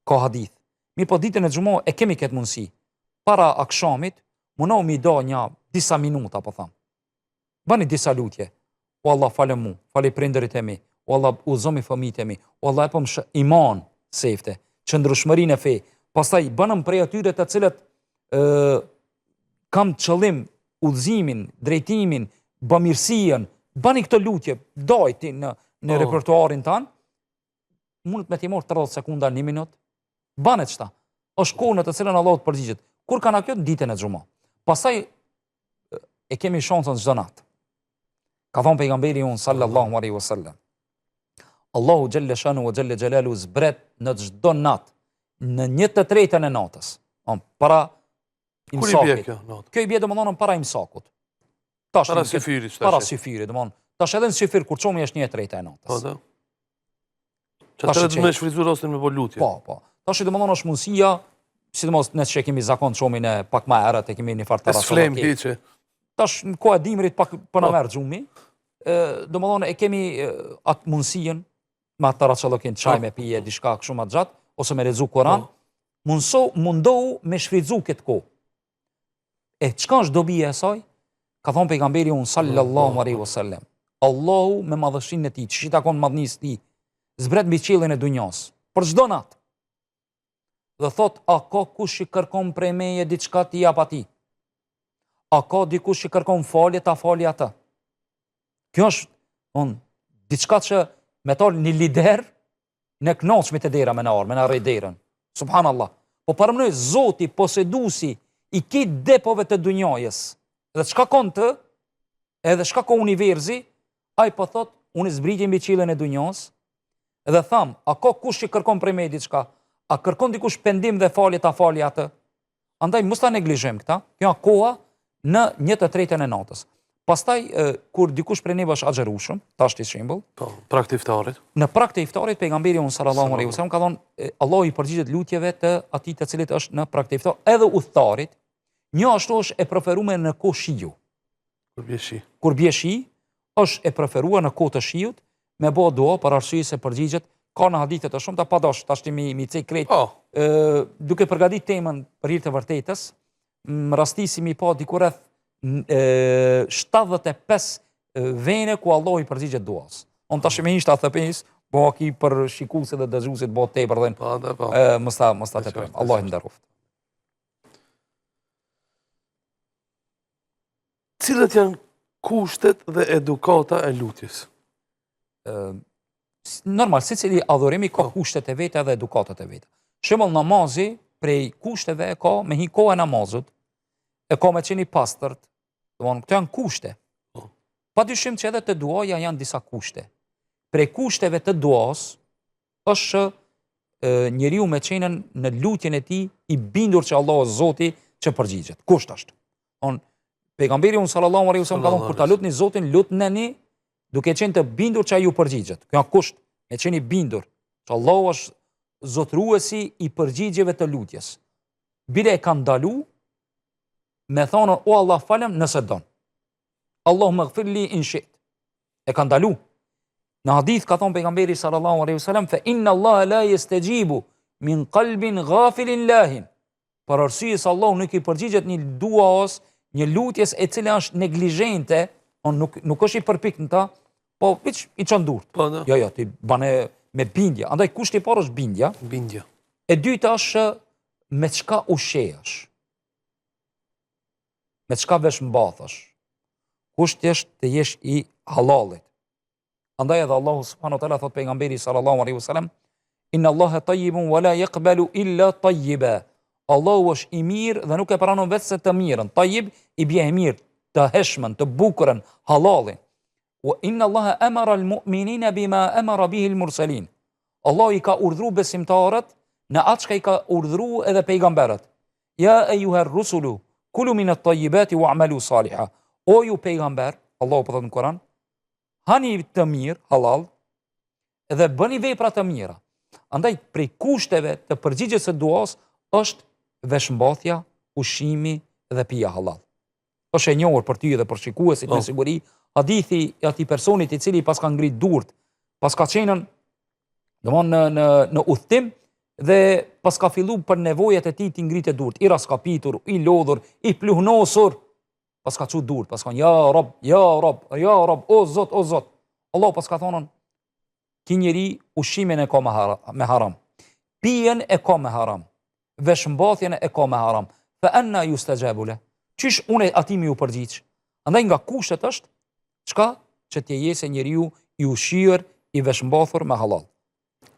Ka hadith. Mirë po ditën e xumah e kemi këtë mundësi. Para akşamit, mundohu mi do një disa minuta, po tham. Bëni disa lutje. O Allah, falem mu, fali prindërit e mi. o Allah udhëzomi fëmijët e mi, o Allah e më iman sefte, qëndrueshmërinë e fe. Pastaj bënëm prej atyre të cilët kam qëllim udhëzimin, drejtimin, bamirësien, bani këtë lutje, dajti në repertuarin tanë, mundet me t'i morë 30 sekunda, 1 minut, banet qëta. Është kohë në të cilën Allah të përgjigjet. Kur kanë kjo ditën e xhumë. Pastaj e kemi shansën çdo natë. Ka thonë pejgamberi unë sallallahu alaihi wasallam, Allahu xhelle shanu wa xhelle xhelalu zbret në çdo natë, në 1/3 e natës. Para imsakit. Kur i bie kjo natë? Kjo i bie domthonë para imsakut. Para syfirit. Para syfirit, domthonë. Tash edhe në syfir kur çomi është 1/3 e natës. Po, da. Çfarë me shfrytëzuar rastin me volutje? Po. Tash domthonë është mundësia, sidomos ne që kemi zakon çomin e pak më herët e kemi një farë tarafë. Flem hiçe. Tash në kohë e dimrit pak po na merr xhumi. Domthonë e kemi atë mundësinë me atë tarafë çaj me pije diçka kështu më gjatë ose me lexu Kur'an, mundohu me shfrytëzu këtë kohë. E çka është dobia e saj? Ka thonë pejgamberi unë sallallahu alaihi wasallam, Allahu me madhështinë e tij, që i takon madhnisë tij, zbret mbi qiellin e dunjas, për çdo natë. Dhe thot, a ka kush i kërkon prej meje diçka ti jap atij? A ka dikush i kërkon falje ta falje atë? Kjo është diçka që me tol një lider në knoçmit e dera me na rrej derën. Subhanallah. Po përmendoj Zoti poseduesi i këtë depove të dunjajës. Dhe çka kon të, edhe çka ka universi, ai po thot, unë zbritje mbi qiellin e dunjas, dhe tham, a ka kush që kërkon prej meje diçka? A kërkon dikush pendim dhe falje ta falje atë? Andaj mos ta neglizhojmë këtë. Kjo është koha në 1/3 e natës. Pastaj kur dikush prej neve është axherushëm, tash ti shembull, prag të iftarit. Në prag të iftarit pejgamberi sallallahu alaihi wasallam ka thonë, Allahu i përgjigjet lutjeve të atij të cilit është në prag të iftarit, edhe udhëtarit. Një ashtu është e preferuar në kohë shiu. Kur bie shi, është e preferuar në kohë të shiut me bë dua për arsye se përgjigjet ka në hadithe të shumta pa dosh tash ti mi cek krejt. Duke përgatitur temën për hir të vërtetës, më rastisimi pa diku rreth 75 vene ku Allah i përgjigjet duas. On tash me ishta thepes, po aki për shikuesit dhe dëgjuesit bo tepër dhe mos ta tepërojmë. Allah i nderoft. Cilat janë kushtet dhe edukata e lutjes? Normal, secili adhurimi ka kushtet e veta dhe edukatat e veta. Shembull namazi, prej kushteve ka me hi koha namazut, e ka me qeni pastërt, këto janë kushte. Padyshim që edhe të duaja janë disa kushte. Prej kushteve të duas është njeriu me qenën në lutjen e tij i bindur që Allah është Zoti që përgjigjet. Kusht është. Pejgamberi sallallahu alaihi wasallam ka thonë kur ta lutni Zotin, lutneni duke qenë të bindur që ai ju përgjigjet. Kjo është kusht, me qenë i bindur që Allah është zotruesi i përgjigjeve të lutjes. Bile e ka ndalu me thonë, o Allah falem nëse don. Allahumma ighfirli in shi't. E ka ndalu. Në hadith ka thonë pejgamberi sallallahu alaihi wasallam, fa inna Allah la yastajibu min qalbin ghafilin lahin. Për arsye se Allah nuk i përgjigjet një duas, një lutjes e cila është neglizhente, nuk është i përpikt në ta, po veç i çon durt. Jo, ti bane me bindje. Andaj kushti i parë është bindja. Bindja. E dyta është me çka ushqehesh. Me çka vesh mbathesh. Kushti është të jesh i halalit. Andaj edhe Allahu subhanahu wa taala thot pejgamberi sallallahu alaihi wasallam, inna Allaha tayyibun wa la yaqbalu illa tayyiba. Allahu është i mirë dhe nuk e pranon vetëm të mirën. Tayyib i bie i mirë, të heshmen, të bukurën, halalin. Wa inna Allaha amara al-mu'minina bima amara bihi al-mursalin. Allah i ka urdhëruar besimtarët në atë që i ka urdhëruar edhe pejgamberët. Ya ayyuha ar-rusulu kulu min at-tayyibati wa'malu salihan. O ju pejgamber, Allahu po thot në Kur'an, hani të mirë, halal, dhe bëni vepra të mira. Andaj prej kushteve të përgjigjes së duas është veshmbathja, ushqimi dhe pija halal. Është e njohur për ty dhe për shikuesit me siguri, hadithi i atij personit i cili pas ka ngrit durt, pas ka qenën në udhtim dhe pas ka filluar për nevojat e tij të ngritë durt, i raskapitur, i lodhur, i pluhnosur, pas ka çu durt, pas ka ja Rob, o Zot, o Zot. Allah pas ka thonë, ki njeri ushimin e ka me haram, pijen e ka me haram, veshmbathjen e ka me haram, fa anna yustajabu le. Qysh une atimi ju përgjigj? Andaj nga kushtet është, çka? Që t'je jese njeriu i ushqyer, i veshmbathur me halal.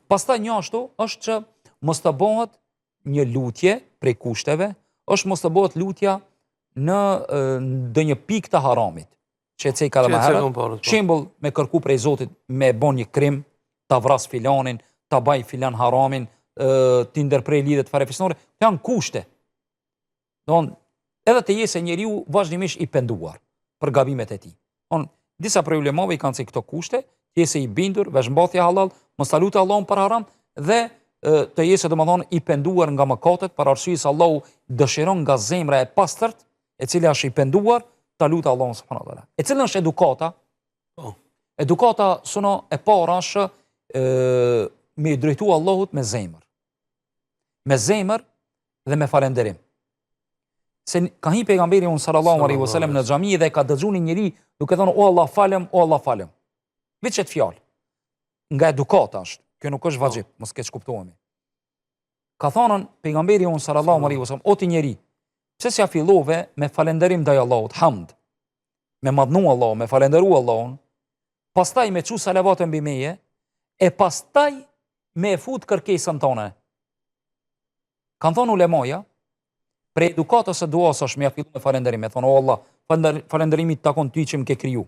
Pastaj një ashtu është që mos të bëhet një lutje prej kushteve, është mos të bëhet lutja në ndonjë pikë të haramit. Që e ceka dhe më herët, shembull me kërku prej Zotit me bon një krim, ta vras filanin, ta baj filan haramin, ti ndërprej lidhet farefisnore, janë kushte. Edhe të jese njeriu vazhdimisht i penduar për gabimet e tij. Disa prej ulemave i kanë se këto kushte, të jese i bindur, veshmbathja halal, mos ta lutë Allahun për haram dhe të jese domethënë i penduar nga mëkatet, për arsye se Allahu dëshiron nga zemra e pastërt, e cila është i penduar, ta lutë Allahun subhanahu wa taala. E cila është edukata? Edukata sono e para është me drejtu Allahut me zemër. Me zemër dhe me falënderim. Se ka hi pejgamberi unë sallallahu alaihi wasallam në xhami dhe ka dëgjuar një njeri duke thënë o Allah falem, o Allah falem. Veç çet fjalë. Nga edukata është. Kjo nuk është vajxhip, mos keq kuptohemi. Ka thënë pejgamberi unë sallallahu alaihi wasallam o ti njeri, pse s'ja fillove me falënderim ndaj Allahut, hamd. Me madhnu Allahun, me falënderu Allahun, pastaj me çu salavatën mbi meje, e pastaj me fut kërkesën tonë. Kanë thonë ulemaja, për edukatës së duas është me fillu me falënderim, e thonë o Allah, falënderimi të takon ty që më ke kriju,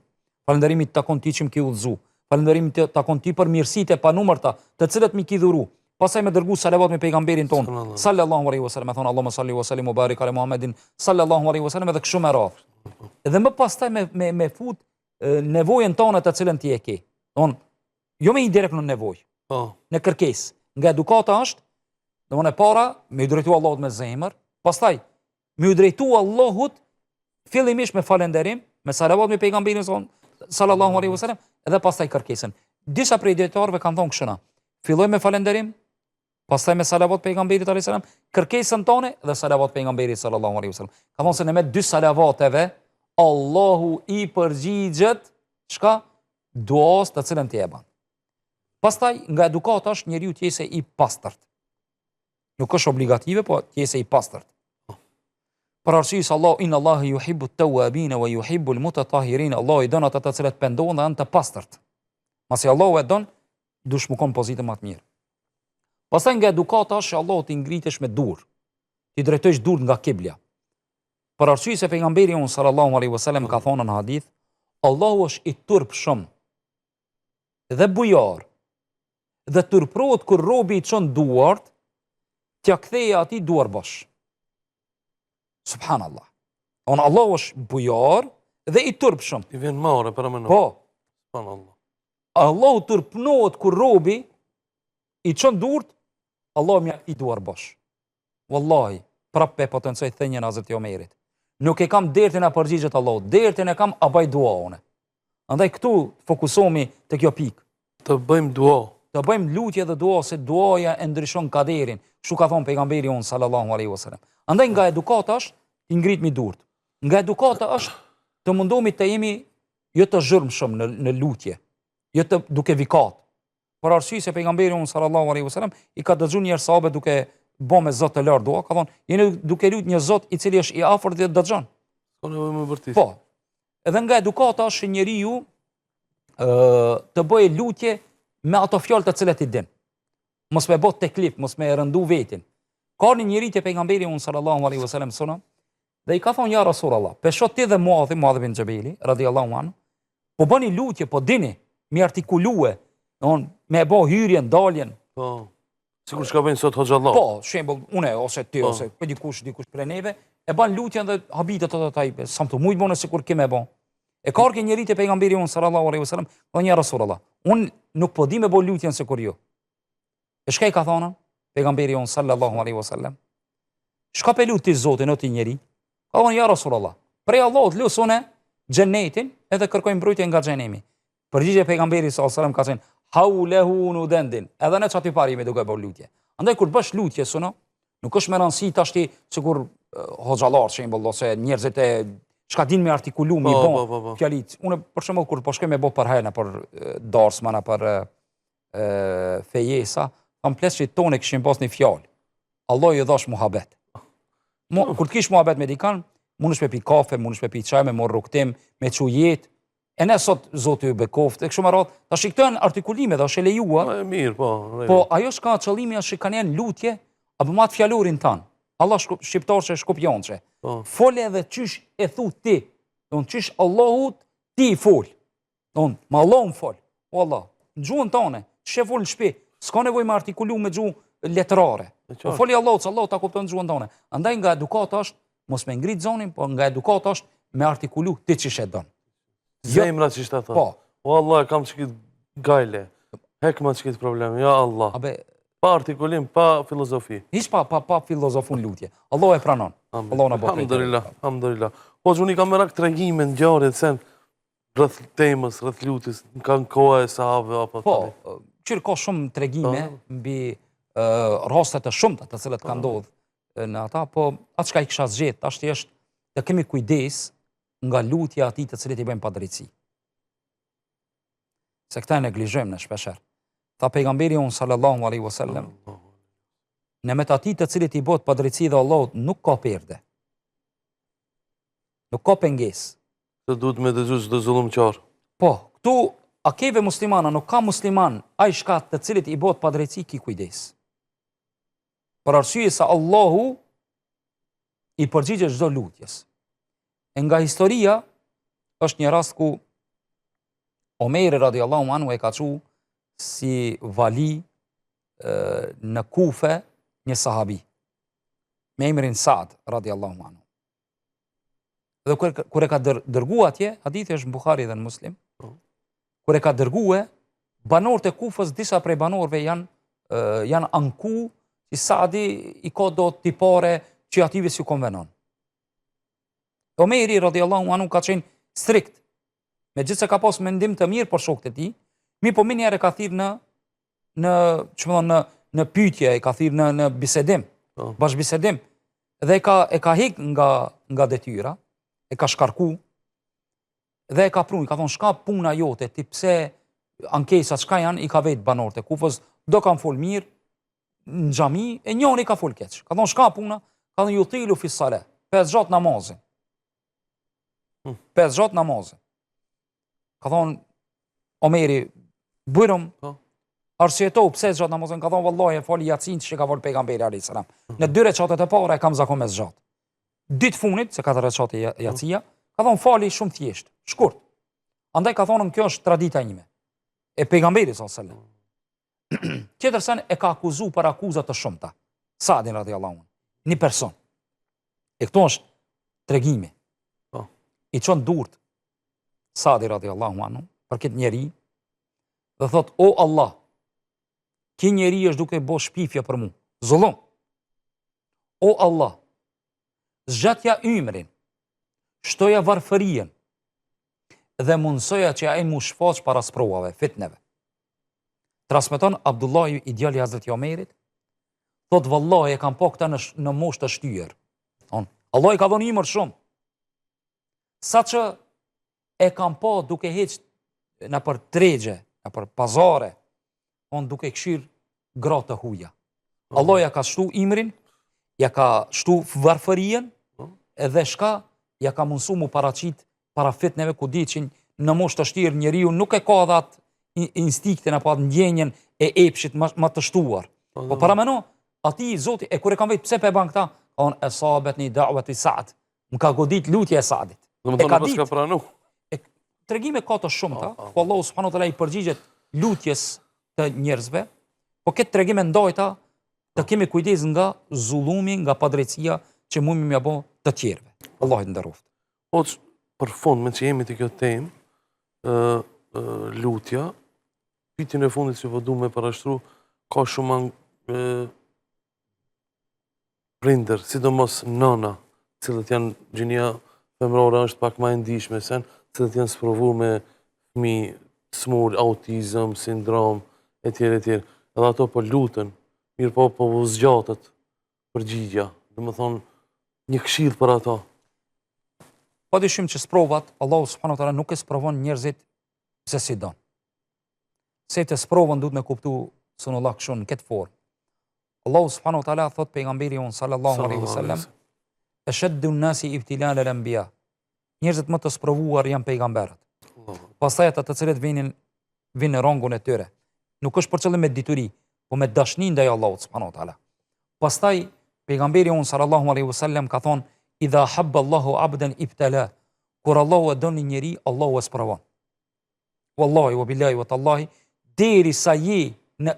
falënderimi të takon ty që më ke udhëzu, falënderimi të takon ty për mirësitë e panumërta, të cilët më ke dhuru. Pastaj me dërgu salavat me pejgamberin tonë, sallallahu alaihi wasallam, e thonë Allahumma salli wa sallim wa barik ala Muhammedin, sallallahu alaihi wasallam, edhe kështu me radhë. Edhe më pastaj me fut nevojën tonë të cilën ti e ke. Jo me i direkt në nevojë, në kërkesë. Nga edukata është, domthonë e para, me i drejtu Allahut me zemër, pastaj me i drejtu Allahut fillimisht me falënderim, me salavat me pejgamberin sallallahu alaihi wasallam, edhe pastaj kërkesën. Disa prej dietarëve kanë thonë kështu: filloj me falënderim, pastaj me salavat pejgamberit alaihi salam, kërkesën tonë dhe salavat pejgamberit sallallahu alaihi wasallam. Ka thonë se në me dy salavateve Allahu i përgjigjet çka? Duas të cilën ti e bën. Pastaj nga edukata është njeriu të jese i pastërt. Nuk është obligative, po të jese i pastërt. Për arsye se Allah inna Allaha yuhibbu at-tawwabin wa yuhibbu al-mutatahhirin, Allah i don ata të cilët pendohen dhe janë të pastërt. Masi Allahu e don, dush më konë pozitë më të mirë. Pastaj nga edukata është që Allahu t'i ngritesh me dur, t'i drejtojsh dur nga kibla. Për arsye se pejgamberi unë sallallahu alaihi wasallam ka thonë në hadith, Allahu është i turpshëm dhe bujar, dhe turprohet kur robi i çon duart, t'ja ktheje atij duar bosh. Subhanallah. Allahu është bujar dhe i turpshëm. I vjen marrë para më. Po. Subhanallah. Allahu turpnohet kur robi i çon durt, Allahu mja i duar bosh. Wallahi, prapë potencoj thënien Hazreti Omerit. Nuk e kam dertin a përgjigjet Allahut, dertin e kam a baj dua une. Andaj këtu fokusohemi te kjo pikë. Të bëjmë dua. Të bëjmë lutje dhe dua, se duaja e ndryshon kaderin. Kështu ka thonë pejgamberi unë sallallahu alaihi wasallam. Andaj nga edukata është i ngritmi durt. Nga edukata është të mundohemi të jemi jo të zhurmshëm në lutje, jo të duke vikat. Për arsye se pejgamberi unë sallallahu alaihi wasallam i ka dëgjuar një sahabe duke bo me Zot të lartë dua, ka thonë, jeni duke lut një Zot i cili është i afërt dhe dëgjon. Po ne më vërtet. Po. Edhe nga edukata është njeriu të bëjë lutje me ato fjalë të cilat i din. Mos me bot teklif, mos me rëndu vetin. Ka një njeri te pejgamberi unë sallallahu alaihi wasallam sona, dhe i ka thonë ja Rasulullah, pesho ti dhe Muadh bin Xhabeli radhiyallahu anhu, po bëni lutje, po dini, mi artikulue, me bë hyrjen, daljen. Po. Sikur çka bëjnë sot hoxhallah. Po, shembull, unë ose ti ose po dikush prej neve e bën lutjen dhe habitet ato sa të shumë bënë sikur kemë bën. E ka një njeri te pejgamberi unë sallallahu alaihi wasallam, thonë ja Rasulullah, unë nuk po di me bë lutjen sikur ju. E shka i ka thonë pejgamberi unë sallallahu alaihi wasallam? Shka pe luti Zotin o ti njeri? Ka thonë ja Rasulullah, prej Allahut lusone xhenetin edhe kërkojmë mbrojtje nga xhenemi. Përgjigje pejgamberi sallallahu alaihi wasallam ka thënë haulehu nudendin, edhe ne çati parime duke bërë lutje. Andaj kur bësh lutje sono, nuk është me rëndësi tashti sikur hoxhallar shembull ose njerëzit e çka din me artikulu mi bon fjalit. Unë për shembull kur po shkoj me bë për hajna për darsmana për fejesa, thamë pleqit tonë këshin pas një fjallë. Allah ju dhash muhabet. Kur të kish muhabet me dikan, mund është me pi kafe, mund është me pi qaj, me morë rukëtim, me që jetë, e ne sot zotë ju bekoft, e kështu më ratë, ta shiktojnë artikulime dhe është e lejua, Mirë, po. po ajo shka qëllimi është që kanë jenë lutje, apo matë fjallurin tanë. Allah shqiptar që shkopjon që. Fole edhe qysh e thu ti. Qysh Allahut ti i fol. Ma Allah më fol. O Allah, në gjuhën tane, që e fol në shpi, s'ka nevoj me artikulu me gjuhë letrare. Po foli Allahut, që Allah ta kupton në gjuhën tane. Andaj nga edukat është, mos me ngrit zonin, po nga edukat është me artikulu ti që she donë. Zemra që ishte ata. O Allah, kam që kitë gajle. Hekma që kitë problem, ja Allah. Pa artikulim, pa filozofi. Hish pa filozofun lutje. Allah e pranon. Allah në bëkaj. Alhamdulillah. Po që unë i kam merak të regjime në gjarit, sen rrëth temës, rrëth lutis, në kanë koha e sahabe, apo të tani. Po, qërë ka shumë të regjime, mbi rastet e shumëta të cilët ka ndodhë në ata, po atë që ka i kësha zgjetë, ashtë jeshtë të kemi kujdes nga lutja ati të cilët i bëjmë padrejtësi. Se këta e neglizhojmë në shpesher. Tha pejgamberi unë sallallahu alaihi wasallam, në me të ati të cilit i bot padrejtësi dhe Allahut nuk ka perde. Nuk ka penges. Të duhet me dëgju çdo zullumqar. Po, këtu a keve muslimana, nuk ka musliman, a i shkat të cilit i bot padrejtësi ki kujdes. Për arsye sa Allahu i përgjigje çdo lutjes. E nga historia, është një rast ku Omeri radiallahu anhu e ka qu si vali në Kufe një sahabi, me emrin Saad, radiallahu anhu. Dhe kër e ka dërgu atje, hadithi është në Bukhari dhe në Muslim, kër e ka dërgu banorët e Kufës, disa prej banorëve janë anku, si Saadi i ka do tipare që ative si konvenon. Omeri, radiallahu anhu, ka qenë strikt, me gjithë se ka pas mendim të mirë për shokët e ti, mi po minjarë e ka thirë në pytje, e ka thirë në bisedim, bash bisedim, dhe e ka hik nga detyra, e ka shkarku, dhe e ka prun, i ka thonë, shka puna jote, ti pse ankesa, shka janë, i ka vetë banorët e Kufës, do kam fol mirë, në gjami, e njën i ka fol keq. Ka thonë, shka puna, ka thonë, ju thilu fissale, 5 gjatë namazin. 5 gjatë namazin. Ka thonë, Omeri, bërëm, arsjetohu pse gjatë namazin, ka thonë, vëllaj, e fali jacin që ka folë pejgamberi a.s. Në 2 reqatet e para e kam zakon me zgjatë. Ditë funit, se 4 reqate jacia, ka thonë, fali shumë thjesht, shkurt. Andaj ka thonë, kjo është tradita ime, e pejgamberi s.a.s. Tjetërsen e ka akuzu për akuzat të shumëta, Saadin radiallahu anhu, një person. E këto është tregimi. I qonë durt Saadi radiallahu anhu, për këtë njeri, dhe thot, o Allah, ki njeri është duke bo shpifja për mu, zullum. O Allah, zgjatja ymrin, shtoja varfërien, dhe mundësoja që a e mu shfaq para sprovave, fitneve. Transmeton Abdullah i djali Hazreti Omerit, thot, vëllaj, e kam po këta në moshë të shtyër. Allah i ka dhoni imër shumë. Sa që e kam po duke heqë në për tregje, në për pazare, duke këshirë gratë të huja. Allah ja ka shtu imrin, ja ka shtu varfërien, edhe shka ja ka mundësu mu paracit para fitneve, ku di që në moshë të shtirë njeriu nuk e ka dhe atë instiktin apo atë ndjenjen e epshit më të shtuar. Po parameno, ati zoti, e kur e kam vetë pse pe ban këta, on e sabet një da'wat i Saad, më ka godit lutje e Saadit. Në më thonë pas ka pranu. Tregime ka të shumëta, po Allahu subhanahu wa taala i përgjigjet lutjes të njerëzve, po këtë tregime ndajta të kemi kujdes nga zullumi, nga padrejtësia që mund më bë të tjerëve. Allahu të nderoft. Po për fond, me që jemi të kjo temë, lutja, pyetjen e fundit që po du me parashtru, ka shumë prindër, sidomos nëna, cilët janë gjinia femrore është pak ma e ndishme sen, cilët janë sprovu me fëmijë smur, autizëm, sindrom, etj. Edhe ato po lutën, mirë po zgjatët përgjigja, dhe më thonë, një këshill për ato. Pa dyshim që sprovat, Allahu subhanahu wa taala nuk e sprovon njerëzit pse si don. se të sprovën duhet me kuptu sunullah kështu në këtë formë. Allahu subhanahu wa taala thot pejgamberi on sallallahu alaihi wasallam, ashaddu an-nasi ibtilal al-anbiya. Njerëzit më të sprovuar janë pejgamberët. Pastaj ata të cilët vinë në rangun e tyre. Nuk është për qëllim me dituri, po me dashni ndaj Allahut subhanahu wa taala. Pastaj pejgamberi on sallallahu alaihi wasallam ka thonë, idha habba Allahu abdan ibtala. Kur Allahu e don një njeri, Allahu e sprovon. Wallahi wa billahi wa tallahi, derisa je në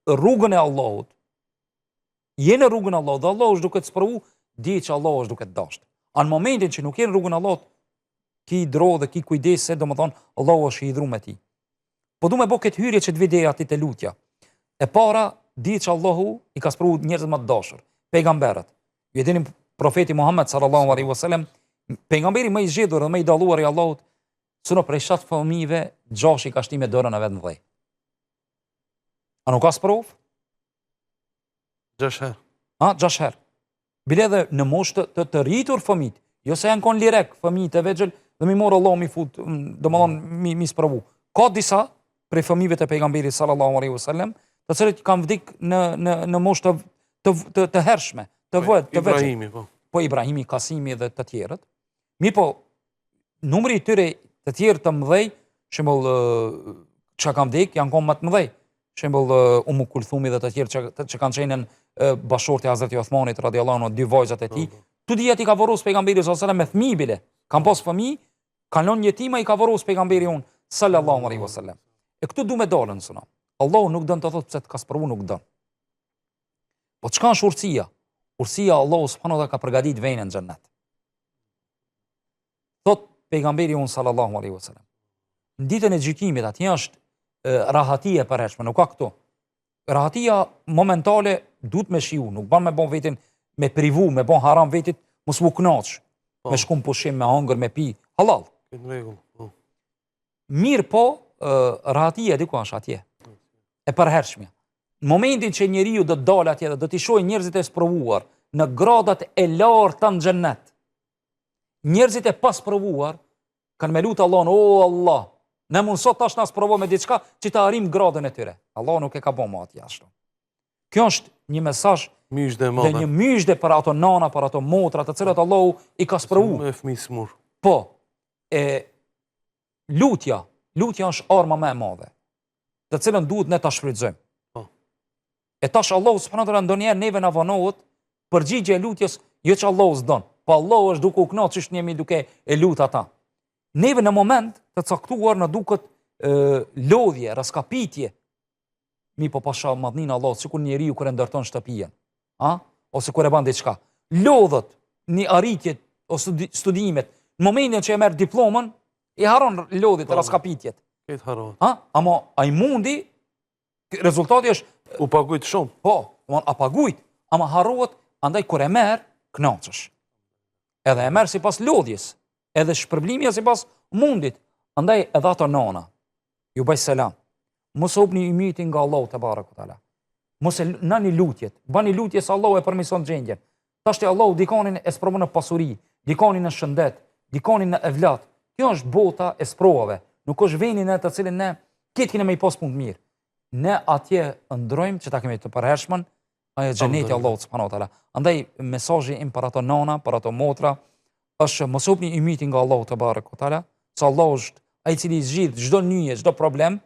rrugën e Allahut, je në rrugën e Allahut, dhe Allahu është duke të sprovu, di që Allahu është duke të dashur. Në momentin që nuk je në rrugën e Allahut, ki dro dhe ki kujdes se domethënë Allahu është i hidhur me ti. Po du me bo këtë hyrje që të vide ati të lutja. E para, di që Allahu i ka sprovu njerëzit më të dashur, pejgamberët. Ju e dini profeti Muhammed sallallahu alaihi wasallam, pejgamberi më i zgjedhur dhe më i dalluar i Allahut, suno prej 7 fëmijëve, 6 i ka shti me dorën e vet në dhej. A nuk ka sprov? 6 herë. 6 herë. Bile dhe në moshë të rritur fëmijët, jo se janë kon lirek fëmijët e vegjël dhe mi morë Allah mi fut, domethënë mi sprovu. Ka disa prej fëmijëve të pejgamberit sallallahu alaihi wasallam, të cilët kanë vdik në moshë të hershme, të vegjël. Ibrahimi, po. Po Ibrahimi, Kasimi dhe të tjerët. Mirë po, numri i tyre të tjerë të mëdhej, shembull që kanë vdik, janë kon më të mëdhej. Shembull Umu Kulthumi dhe të tjerë që kanë qenë bashortë e Hazreti Uthmanit radiallahu anhu, 2 vajzat e tij. Tu dihet i ka vorros pejgamberi sallallahu alaihi wasallam me fëmijë bile. Kanë pas fëmijë, kanë lënë jetima, i ka vorros pejgamberi on sallallahu alaihi wasallam. E këtu du me dalën suna. Allahu nuk don të thotë pse të ka sprovu, nuk don. Po çka është urtësia? Urtësia Allahu subhanahu wa taala ka përgatitur vënën në xhennet. Thot pejgamberi on sallallahu alaihi wasallam. Në ditën e gjykimit atje është rahatia e përhershme, nuk ka këtu. Rahatia momentale duhet me shiu, nuk ban me bon vetin me privu, me bon haram vetit, mos mu knaq, me shkum pushim, me hangër, me pi, halal. Këtë rregull. Mirë po, rahatia diku është atje, e përhershme. Në momentin që njeriu do të dalë atje dhe do t'i shohë njerëzit e sprovuar në gradat e larta në xhennet, njerëzit e pas provuar kanë me lutë Allahun, o Allah, ne mund sot tash na sprovo me diçka që ta arrim gradën e tyre. Allah nuk e ka bënë atje ashtu. Kjo është një mesazh dhe një myshde për ato nana, për ato motra, të cilat Allahu i ka sprovu. Me fëmijë smur. Po, lutja është arma më e madhe, të cilën duhet ne ta shfrytëzojmë. E tash Allahu subhanahu wa taala ndonjëherë neve na vanohet përgjigje e lutjes, jo që Allahu s'don, po Allahu është duke u kënaqur çish jemi duke e lut ata. Neve në moment të caktuar në duket lodhje, raskapitje, mi po pasha madhnin Allah, sikur njeriu kur e ndërton shtëpinë, ose kur e bën diçka. Lodhët një arritje ose studimet, në momentin që e merr diplomën, i haron lodhjet, raskapitjet. Këtë haron. Ama ai mundi, rezultati është u pagujt shumë. Po, a pagujt, ama harrohet, andaj kur e merr, kënaqesh. Edhe e merr sipas lodhjes, edhe shpërblimi sipas mundit. Andaj edhe ato nana, ju bëj selam. Mos hopni imitin nga Allahu te bareku teala. Mos e nani lutjet, bani lutje se Allahu e përmirëson gjendjen. Tashti Allahu dikonin e sprovon në pasuri, dikonin në shëndet, dikonin në evlat. Kjo është bota e sprovave. Nuk është veni në të cilin ne këtë kemi pas punë të mirë. Ne atje ndrojmë që ta kemi të përhershmën, ajo xheneti Allahu subhanahu wa taala. Andaj mesazhi im për ato nana, për ato motra, është mos hopni imitin nga Allahu te bareku teala, se Allahu është ai i cili zgjidh çdo nyje, çdo problem,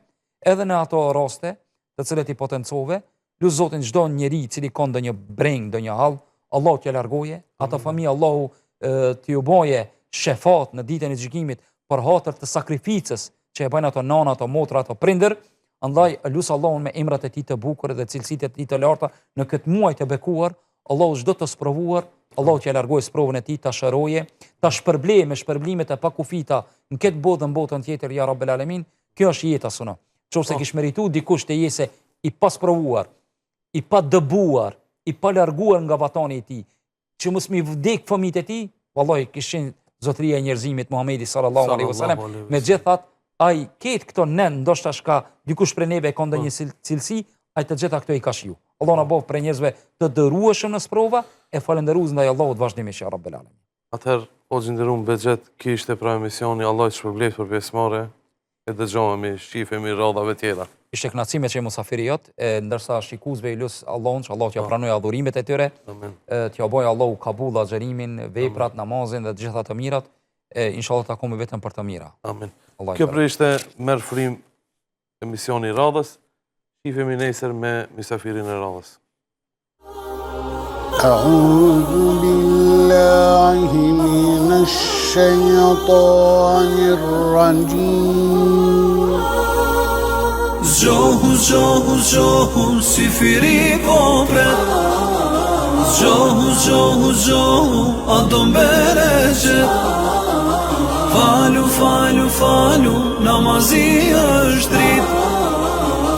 edhe në ato raste të cilet i potencove, lut Zotin çdo njeri i cili ka ndonjë breng, ndonjë hall, Allahu t'ia largoje, ato fëmijë Allahu t'i u boje shefat në ditën e gjykimit për hatër të sakrificës që e bëjnë ato nana, ato motra, ato prindër. Andaj lut Allahun me emrat e tij të bukur dhe cilësitë e tij të larta në këtë muaj të bekuar, Allahu çdo të sprovuar, Allahu t'ia largoje sprovën e tij, ta shëroje, ta shpërblej me shpërblimet e pakufita në këtë botë dhe në botën tjetër, ja Rabbel Alamin. Kjo është jeta sona. Nëse kish merituar dikush të jese i pasprovuar, i pa dëbuar, i pa larguar nga vatani i tij, që mos mi vdek fëmijët e tij, vallahi kishin zotëria e njerëzimit Muhamedi sallallahu alaihi wasallam. Megjithatë, ai ketë këto nen, ndoshta shka dikush prej neve ka ndonjë cilësi, ai të gjitha këto i ka shiu. Allah na bëf për njerëzve të dërueshëm në sprova e falënderues ndaj Allahut vazhdimisht ya Rabbel Alamin. Atëherë, o xhinderum Bexhet, kishte pra emisioni Allah të shpërbleft për pjesëmarrje. e dëgjohemi, shifemi radhave tjera. Ishte kënaqësime që musafiri jot, ndërsa shikuesve i lut Allahun që Allah t'ja pranojë adhurimet e tyre, Amen. t'ja bëjë Allahu kabull xherimin, veprat, namazin dhe të gjitha të mirat, inshallah takojmë vetëm për të mira. Amen. Allah i Kjo barik. pra ishte merr frim emisioni i radhës. Shifemi nesër me misafirin e radhës. أعوذ بالله من الشيطان الرجيم Zgjohu, zgjohu, zgjohu, si firi kopret. Zgjohu, zgjohu, zgjohu, a do mbereqet. Falu, falu, falu, namazi është drit.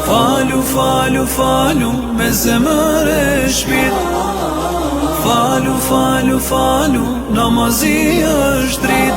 Falu, falu, falu, me zemër e shpit. Falu, falu, falu, namazi është drit.